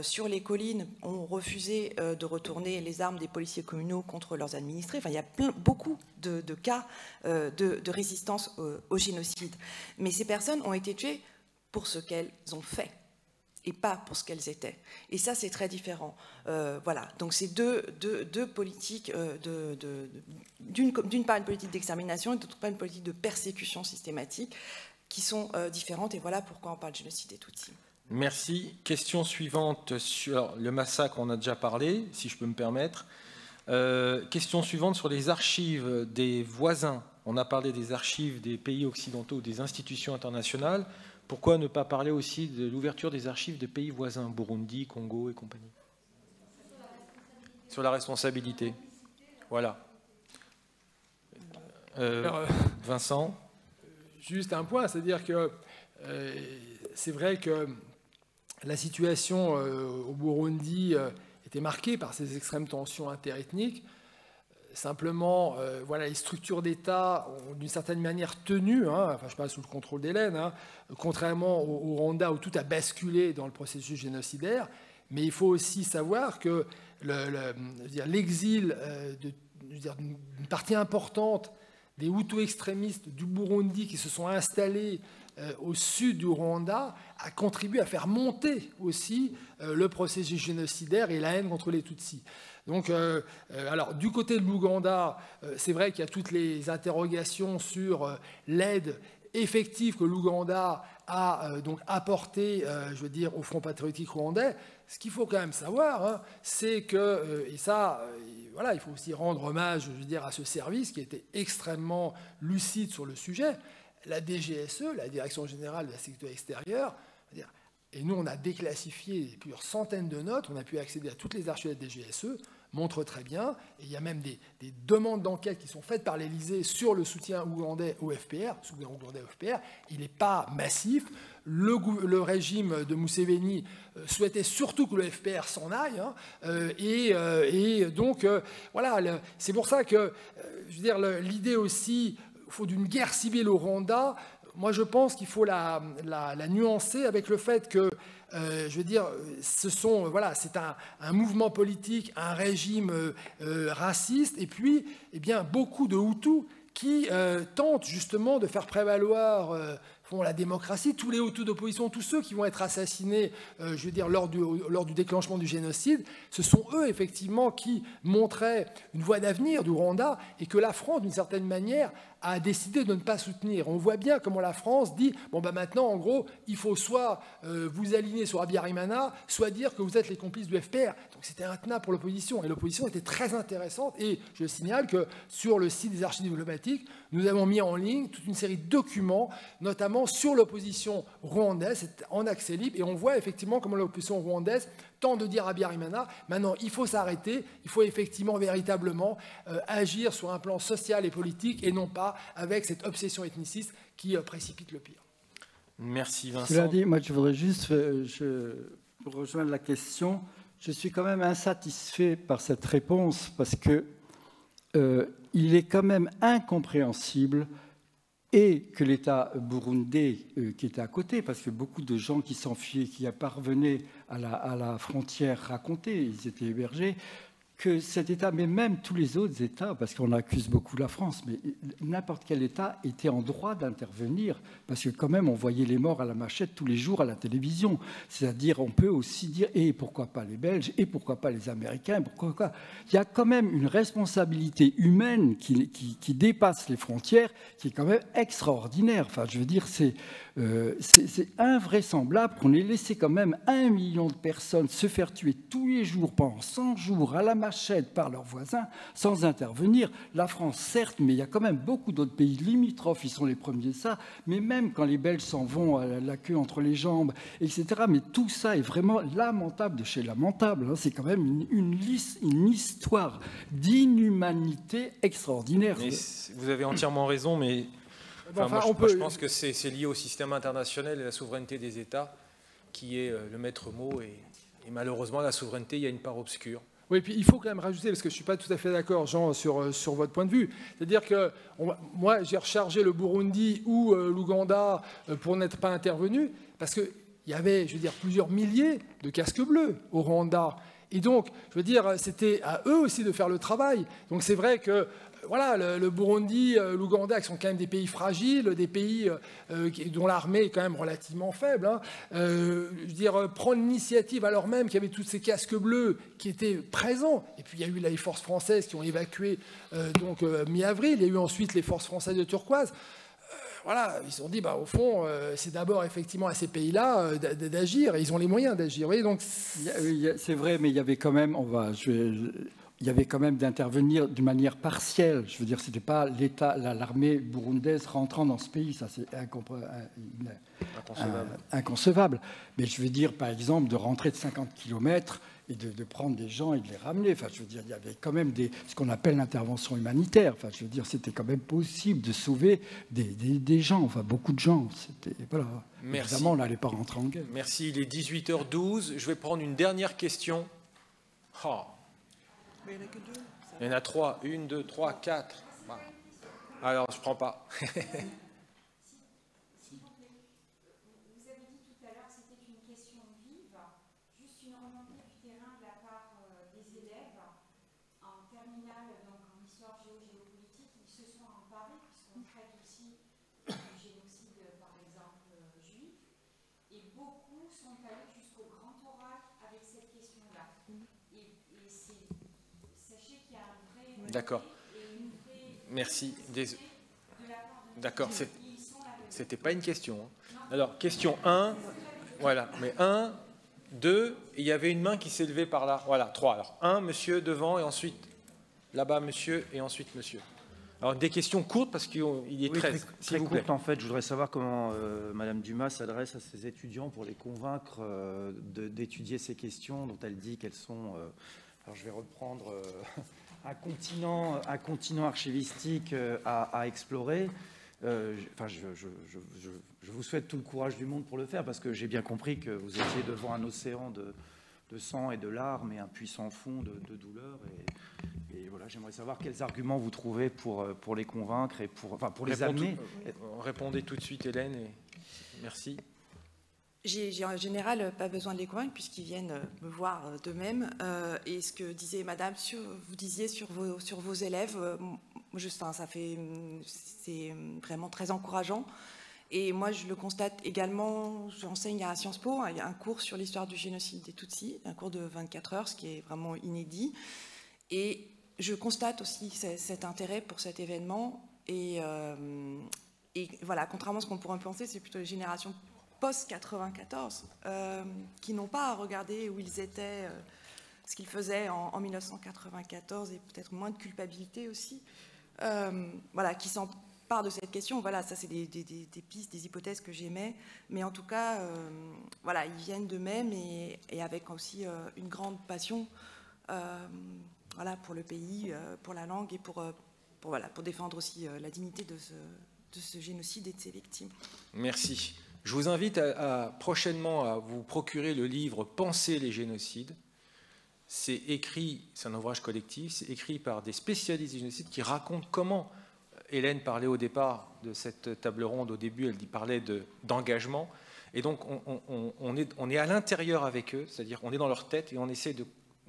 sur les collines, ont refusé de retourner les armes des policiers communaux contre leurs administrés. Enfin, il y a beaucoup de cas de résistance au génocide. Mais ces personnes ont été tuées pour ce qu'elles ont fait et pas pour ce qu'elles étaient. Et ça, c'est très différent. Voilà. Donc, c'est deux politiques, d'une part une politique d'extermination et d'autre part une politique de persécution systématique qui sont différentes. Et voilà pourquoi on parle de génocide des Tutsis. Merci. Question suivante sur le massacre, on a déjà parlé, si je peux me permettre. Question suivante sur les archives des voisins. On a parlé des archives des pays occidentaux, des institutions internationales. Pourquoi ne pas parler aussi de l'ouverture des archives de pays voisins, Burundi, Congo et compagnie? Sur la responsabilité. Voilà. Vincent? Juste un point, c'est-à-dire que c'est vrai que la situation au Burundi était marquée par ces extrêmes tensions interethniques. Simplement, voilà, les structures d'État ont d'une certaine manière tenu, enfin je parle sous le contrôle d'Hélène, contrairement au Rwanda où tout a basculé dans le processus génocidaire. Mais il faut aussi savoir que l'exil d'une partie importante des Hutus extrémistes du Burundi qui se sont installés au sud du Rwanda a contribué à faire monter aussi le processus génocidaire et la haine contre les Tutsis. Donc, alors, du côté de l'Ouganda, c'est vrai qu'il y a toutes les interrogations sur l'aide effective que l'Ouganda a donc apportée, je veux dire, au Front patriotique rwandais. Ce qu'il faut quand même savoir, c'est que, et ça, voilà, il faut aussi rendre hommage, je veux dire, à ce service qui était extrêmement lucide sur le sujet. La DGSE, la Direction générale de la sécurité extérieure, et nous, on a déclassifié plusieurs centaines de notes, on a pu accéder à toutes les archives de la DGSE, montre très bien, et il y a même des demandes d'enquête qui sont faites par l'Élysée sur le soutien ougandais au FPR. Il n'est pas massif. Le régime de Museveni souhaitait surtout que le FPR s'en aille, et donc voilà, c'est pour ça que, je veux dire, l'idée aussi, il faut d'une guerre civile au Rwanda. Moi, je pense qu'il faut la nuancer avec le fait que, je veux dire, voilà, c'est un mouvement politique, un régime raciste, et puis, eh bien, beaucoup de Hutus qui tentent justement de faire prévaloir la démocratie. Tous les Hutus d'opposition, tous ceux qui vont être assassinés, je veux dire, lors du déclenchement du génocide, ce sont eux, effectivement, qui montraient une voie d'avenir du Rwanda et que la France, d'une certaine manière, a décidé de ne pas soutenir. On voit bien comment la France dit, bon ben maintenant, en gros, il faut soit vous aligner sur Habyarimana, soit dire que vous êtes les complices du FPR. Donc c'était intenable pour l'opposition, et l'opposition était très intéressante, et je signale que sur le site des archives diplomatiques, nous avons mis en ligne toute une série de documents, notamment sur l'opposition rwandaise, en accès libre, et on voit effectivement comment l'opposition rwandaise tente de dire à Habyarimana, maintenant il faut s'arrêter, il faut effectivement véritablement agir sur un plan social et politique, et non pas avec cette obsession ethniciste qui précipite le pire. Merci Vincent. Cela dit, moi je voudrais juste, pour rejoindre la question, je suis quand même insatisfait par cette réponse parce que il est quand même incompréhensible et que l'État burundais qui était à côté, parce que beaucoup de gens qui s'enfuyaient, qui parvenaient à la frontière racontaient, ils étaient hébergés, que cet État, mais même tous les autres États, parce qu'on accuse beaucoup la France, mais n'importe quel État était en droit d'intervenir, parce que quand même on voyait les morts à la machette tous les jours à la télévision. C'est-à-dire, on peut aussi dire, et pourquoi pas les Belges, et pourquoi pas les Américains, pourquoi pas. Il y a quand même une responsabilité humaine qui dépasse les frontières, qui est quand même extraordinaire. Enfin, je veux dire, c'est invraisemblable qu'on ait laissé quand même 1 million de personnes se faire tuer tous les jours pendant 100 jours à la machette par leurs voisins sans intervenir. La France, certes, mais il y a quand même beaucoup d'autres pays limitrophes, ils sont les premiers de ça, mais même quand les Belges s'en vont à la queue entre les jambes, etc. Mais tout ça est vraiment lamentable de chez lamentable. C'est quand même une histoire d'inhumanité extraordinaire. Mais vous avez entièrement raison, mais... Enfin, moi, je pense que c'est lié au système international et à la souveraineté des États qui est le maître mot. Et malheureusement, la souveraineté, il y a une part obscure. Oui, et puis il faut quand même rajouter, parce que je ne suis pas tout à fait d'accord, Jean, sur votre point de vue. C'est-à-dire que moi, j'ai rechargé le Burundi ou l'Ouganda pour n'être pas intervenu, parce qu'il y avait, je veux dire, plusieurs milliers de casques bleus au Rwanda. Et donc, je veux dire, c'était à eux aussi de faire le travail. Donc c'est vrai que voilà, le Burundi, l'Ouganda, qui sont quand même des pays fragiles, des pays dont l'armée est quand même relativement faible. Je veux dire, prendre l'initiative alors même qu'il y avait tous ces casques bleus qui étaient présents. Et puis il y a eu les forces françaises qui ont évacué mi-avril. Il y a eu ensuite les forces françaises de Turquoise. Voilà, ils se sont dit, au fond, c'est d'abord effectivement à ces pays-là d'agir, et ils ont les moyens d'agir. Donc c'est vrai, mais il y avait quand même, il y avait quand même d'intervenir d'une manière partielle. Je veux dire, c'était pas l'État, l'armée burundaise rentrant dans ce pays, ça c'est inconcevable. Mais je veux dire, par exemple, de rentrer de 50 km et de prendre des gens et de les ramener. Enfin, je veux dire, il y avait quand même ce qu'on appelle l'intervention humanitaire. Enfin, je veux dire, c'était quand même possible de sauver des gens, enfin beaucoup de gens. Voilà. Merci. Évidemment, on n'allait pas rentrer en guerre. Merci, il est 18h12. Je vais prendre une dernière question. Oh. Mais il n'y en a que 2. Il y en a 3. 1, 2, 3, 4. Voilà. Alors, je ne prends pas. D'accord. Merci. D'accord. C'était pas une question. Alors, question 1. Voilà. Mais 1, 2, et il y avait une main qui s'est levée par là. Voilà, 3. Alors, 1, monsieur, devant, et ensuite, là-bas, monsieur, et ensuite, monsieur. Alors, des questions courtes, parce qu'il est 13. Très courte, en fait. Je voudrais savoir comment Madame Dumas s'adresse à ses étudiants pour les convaincre d'étudier ces questions dont elle dit qu'elles sont... alors, je vais reprendre... un continent archivistique à explorer. Enfin, je vous souhaite tout le courage du monde pour le faire, parce que j'ai bien compris que vous étiez devant un océan de sang et de larmes et un puissant fond de douleur. Et voilà, j'aimerais savoir quels arguments vous trouvez pour les convaincre et pour les amener. Répondez tout de suite, Hélène. Et merci. J'ai en général pas besoin de les convaincre puisqu'ils viennent me voir d'eux-mêmes. Et ce que disait Madame, vous disiez sur vos élèves, c'est vraiment très encourageant. Et moi, je le constate également. J'enseigne à Sciences Po. Il y a un cours sur l'histoire du génocide des Tutsis, un cours de 24 heures, ce qui est vraiment inédit. Et je constate aussi cet intérêt pour cet événement. Et voilà, contrairement à ce qu'on pourrait penser, c'est plutôt les générations post-94, qui n'ont pas à regarder où ils étaient, ce qu'ils faisaient en 1994, et peut-être moins de culpabilité aussi, voilà, qui s'emparent de cette question. Voilà, ça c'est des pistes, des hypothèses que j'émets, mais en tout cas, voilà, ils viennent d'eux-mêmes et avec aussi une grande passion, voilà, pour le pays, pour la langue et pour défendre aussi la dignité de ce génocide et de ses victimes. Merci. Je vous invite prochainement à vous procurer le livre « Penser les génocides ». C'est un ouvrage collectif, c'est écrit par des spécialistes du génocide qui racontent comment, Hélène parlait au départ de cette table ronde, au début elle parlait d'engagement, et donc on est à l'intérieur avec eux, c'est-à-dire on est dans leur tête et on essaie de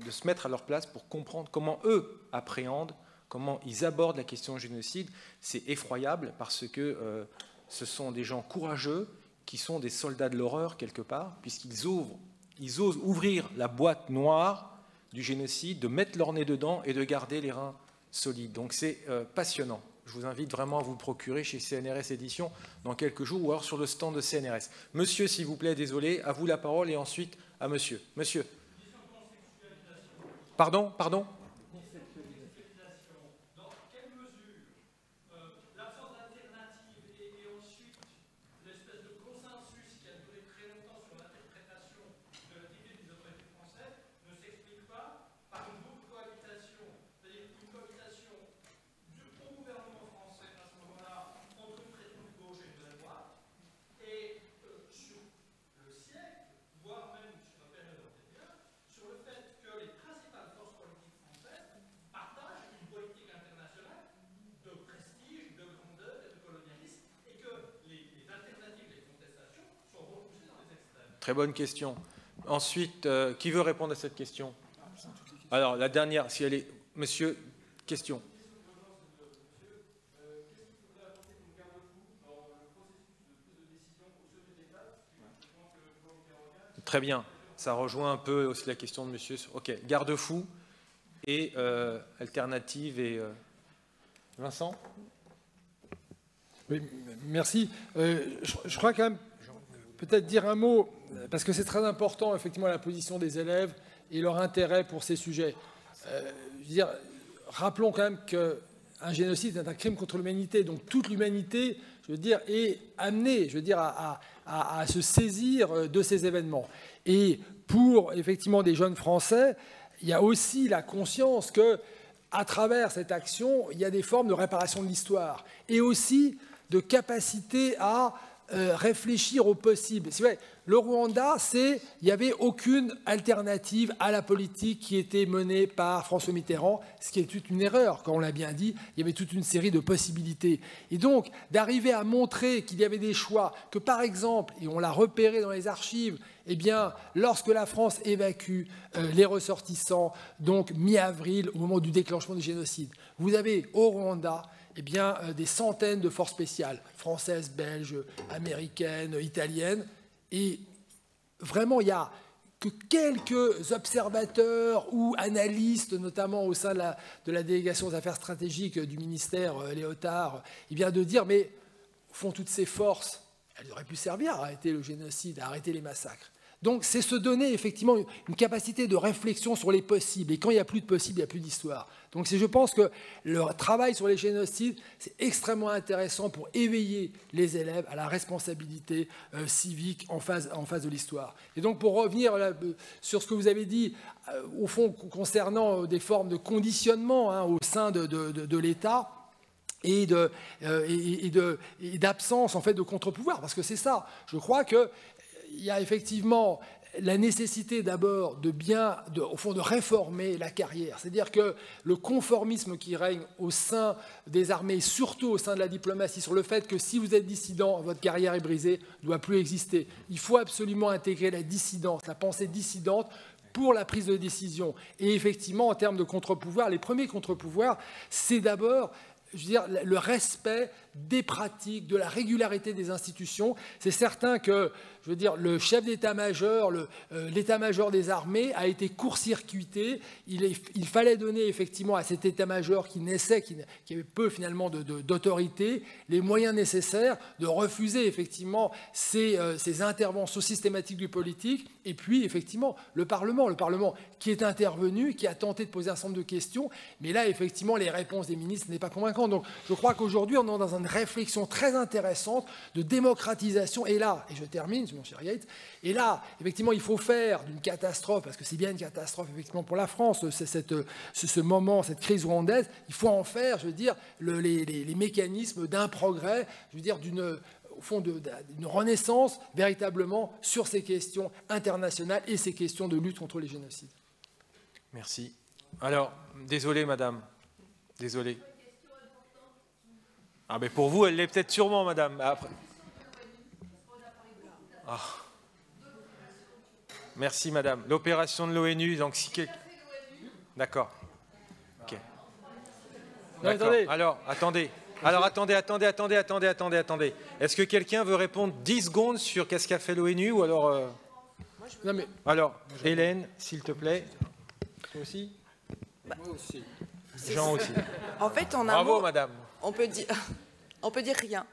se mettre à leur place pour comprendre comment eux appréhendent, comment ils abordent la question du génocide. C'est effroyable parce que ce sont des gens courageux, qui sont des soldats de l'horreur quelque part, puisqu'ils osent ouvrir la boîte noire du génocide, de mettre leur nez dedans et de garder les reins solides. Donc c'est passionnant. Je vous invite vraiment à vous le procurer chez CNRS Éditions dans quelques jours, ou alors sur le stand de CNRS. Monsieur, s'il vous plaît, désolé, à vous la parole, et ensuite à monsieur. Monsieur. Pardon. Très bonne question. Ensuite, qui veut répondre à cette question? Alors, la dernière, si elle est... Monsieur, question. Très bien. Ça rejoint un peu aussi la question de monsieur. OK, garde-fou et alternative. Et Vincent? Oui, merci. Je crois quand même peut-être dire un mot, parce que c'est très important, effectivement, la position des élèves et leur intérêt pour ces sujets. Je veux dire, rappelons quand même qu'un génocide est un crime contre l'humanité, donc toute l'humanité, je veux dire, est amenée, je veux dire, à à se saisir de ces événements. Et pour effectivement des jeunes Français, il y a aussi la conscience que à travers cette action, il y a des formes de réparation de l'histoire et aussi de capacité à réfléchir au possible. C'est vrai, le Rwanda, il n'y avait aucune alternative à la politique qui était menée par François Mitterrand, ce qui est toute une erreur, quand on l'a bien dit, il y avait toute une série de possibilités. Et donc, d'arriver à montrer qu'il y avait des choix, que par exemple, et on l'a repéré dans les archives, eh bien, lorsque la France évacue les ressortissants, donc mi-avril, au moment du déclenchement du génocide, vous avez au Rwanda eh bien, des centaines de forces spéciales, françaises, belges, américaines, italiennes, et vraiment, il n'y a que quelques observateurs ou analystes, notamment au sein de la délégation aux affaires stratégiques du ministère Léotard, eh bien, de dire, mais au fond, toutes ces forces, elles auraient pu servir à arrêter le génocide, à arrêter les massacres. Donc, c'est se donner effectivement une capacité de réflexion sur les possibles. Et quand il n'y a plus de possibles, il n'y a plus d'histoire. Donc, je pense que le travail sur les génocides, c'est extrêmement intéressant pour éveiller les élèves à la responsabilité civique en face de l'histoire. Et donc, pour revenir là, sur ce que vous avez dit, au fond, concernant des formes de conditionnement au sein de l'État, et d'absence en fait de contre-pouvoir, parce que c'est ça. Je crois que il y a effectivement la nécessité d'abord au fond, de réformer la carrière. C'est-à-dire que le conformisme qui règne au sein des armées, surtout au sein de la diplomatie, sur le fait que si vous êtes dissident, votre carrière est brisée, ne doit plus exister. Il faut absolument intégrer la dissidence, la pensée dissidente, pour la prise de décision. Et effectivement, en termes de contre-pouvoir, les premiers contre-pouvoirs, c'est d'abord, je veux dire, le respect des pratiques, de la régularité des institutions. C'est certain que, je veux dire, le chef d'état-major, l'état-major des armées a été court-circuité. Il fallait donner effectivement à cet état-major qui naissait, qui avait peu finalement d'autorité, les moyens nécessaires de refuser effectivement ces interventions systématiques du politique. Et puis effectivement le Parlement qui est intervenu, qui a tenté de poser un certain nombre de questions, mais là effectivement les réponses des ministres n'est pas convaincante. Donc je crois qu'aujourd'hui on est dans une réflexion très intéressante de démocratisation. Et là, et je termine, mon cher Yates, et là, effectivement, il faut faire d'une catastrophe, parce que c'est bien une catastrophe, effectivement, pour la France, ce moment, cette crise rwandaise, il faut en faire, je veux dire, les mécanismes d'un progrès, je veux dire, au fond, d'une renaissance, véritablement, sur ces questions internationales et ces questions de lutte contre les génocides. Merci. Alors, désolé, madame. Désolé. Ah, mais pour vous, elle l'est peut-être sûrement, madame. Après... Ah. Merci, madame. L'opération de l'ONU, donc si quelqu'un... D'accord. Ok. D'accord. Alors, attendez. Alors, attendez. Est-ce que quelqu'un veut répondre 10 secondes sur qu'est-ce qu'a fait l'ONU ou alors... Non, mais... Alors, Hélène, s'il te plaît. Toi aussi ? Moi aussi. Jean aussi. En fait, en un Bravo, mot, madame. On peut dire rien.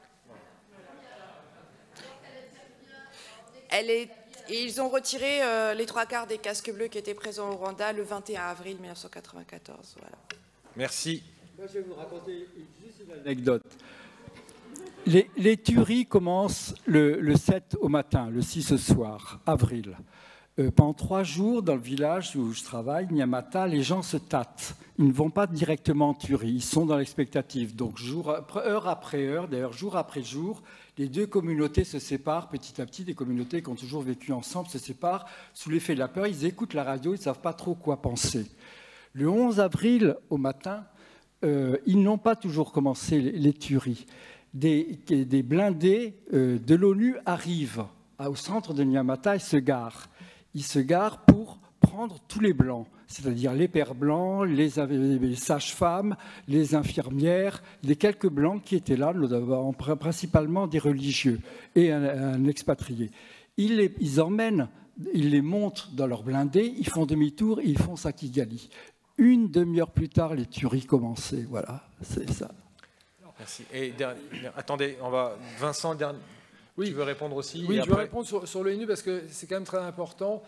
Ils ont retiré les 3/4 des casques bleus qui étaient présents au Rwanda le 21 avril 1994. Voilà. Merci. Moi, je vais vous raconter juste une anecdote. Les tueries commencent le 7 au matin, le 6 au soir, avril. Pendant 3 jours, dans le village où je travaille, Nyamata, les gens se tâtent. Ils ne vont pas directement en tuerie, ils sont dans l'expectative. Donc, heure après heure, d'ailleurs jour après jour, les deux communautés se séparent petit à petit. Des communautés qui ont toujours vécu ensemble se séparent sous l'effet de la peur. Ils écoutent la radio, ils ne savent pas trop quoi penser. Le 11 avril, au matin, ils n'ont pas toujours commencé les tueries. Des blindés de l'ONU arrivent au centre de Nyamata et se garent. Ils se garent pour prendre tous les blancs, c'est-à-dire les pères blancs, les sages-femmes, les infirmières, les quelques blancs qui étaient là, principalement des religieux et un expatrié. Ils les montent dans leur blindé, ils font demi-tour et ils font à Kigali. Une demi-heure plus tard, les tueries commençaient. Voilà, c'est ça. Merci. Et attendez, Vincent, Oui. Tu veux répondre aussi? Oui, je veux répondre sur l'ONU parce que c'est quand même très important.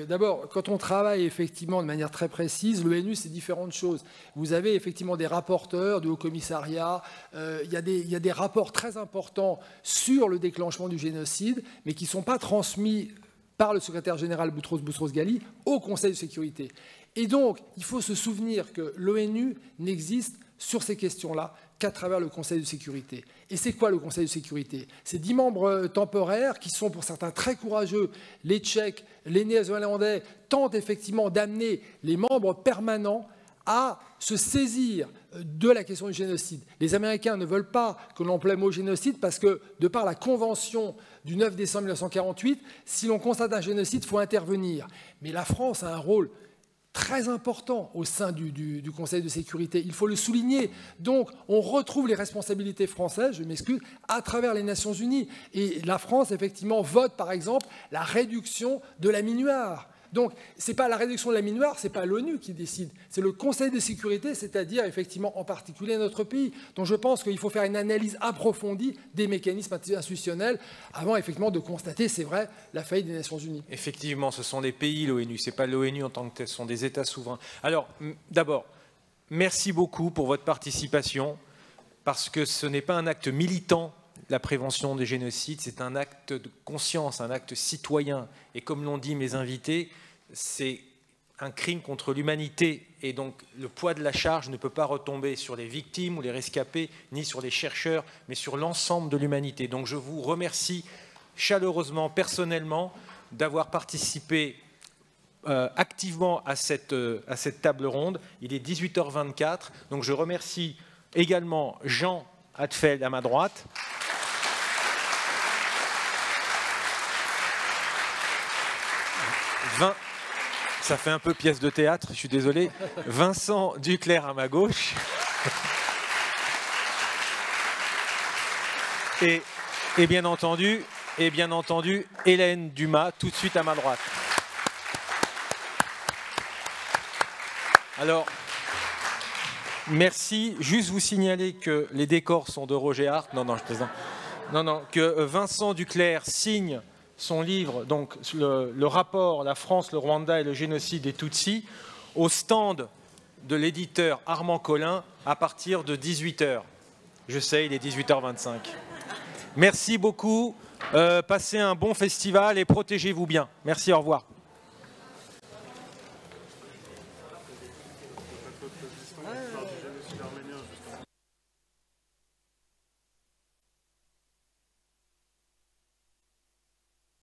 D'abord, quand on travaille effectivement de manière très précise, l'ONU, c'est différentes choses. Vous avez effectivement des rapporteurs du Haut-Commissariat, il y a des rapports très importants sur le déclenchement du génocide, mais qui ne sont pas transmis par le secrétaire général Boutros Boutros-Ghali au Conseil de sécurité. Et donc, il faut se souvenir que l'ONU n'existe sur ces questions-là qu'à travers le Conseil de sécurité. Et c'est quoi le Conseil de sécurité? C'est 10 membres temporaires qui sont pour certains très courageux. Les Tchèques, les Néo-Zélandais tentent effectivement d'amener les membres permanents à se saisir de la question du génocide. Les Américains ne veulent pas que l'on emploie le mot génocide parce que, de par la Convention du 9 décembre 1948, si l'on constate un génocide, il faut intervenir. Mais la France a un rôle très important au sein du Conseil de sécurité. Il faut le souligner. Donc, on retrouve les responsabilités françaises, je m'excuse, à travers les Nations Unies. Et la France, effectivement, vote, par exemple, la réduction de la minuar. Donc, ce n'est pas la réduction de la minuar, ce n'est pas l'ONU qui décide, c'est le Conseil de sécurité, c'est-à-dire, effectivement, en particulier notre pays. Donc, je pense qu'il faut faire une analyse approfondie des mécanismes institutionnels avant, effectivement, de constater, c'est vrai, la faillite des Nations Unies. Effectivement, ce sont des pays, l'ONU, ce n'est pas l'ONU en tant que tel, ce sont des États souverains. Alors, d'abord, merci beaucoup pour votre participation, parce que ce n'est pas un acte militant, la prévention des génocides, c'est un acte de conscience, un acte citoyen. Et comme l'ont dit mes invités, c'est un crime contre l'humanité. Et donc, le poids de la charge ne peut pas retomber sur les victimes ou les rescapés, ni sur les chercheurs, mais sur l'ensemble de l'humanité. Donc, je vous remercie chaleureusement, personnellement, d'avoir participé activement à cette table ronde. Il est 18h24. Donc, je remercie également Jean Hadfeld à ma droite. Ça fait un peu pièce de théâtre, je suis désolé. Vincent Duclerc à ma gauche. Et bien entendu, Hélène Dumas, tout de suite à ma droite. Alors, merci. Juste vous signaler que les décors sont de Roger Hart. Non, je plaisante. Non, que Vincent Duclerc signe son livre, donc le rapport « La France, le Rwanda et le génocide des Tutsis » au stand de l'éditeur Armand Collin à partir de 18h. Je sais, il est 18h25. Merci beaucoup, passez un bon festival et protégez-vous bien. Merci, au revoir.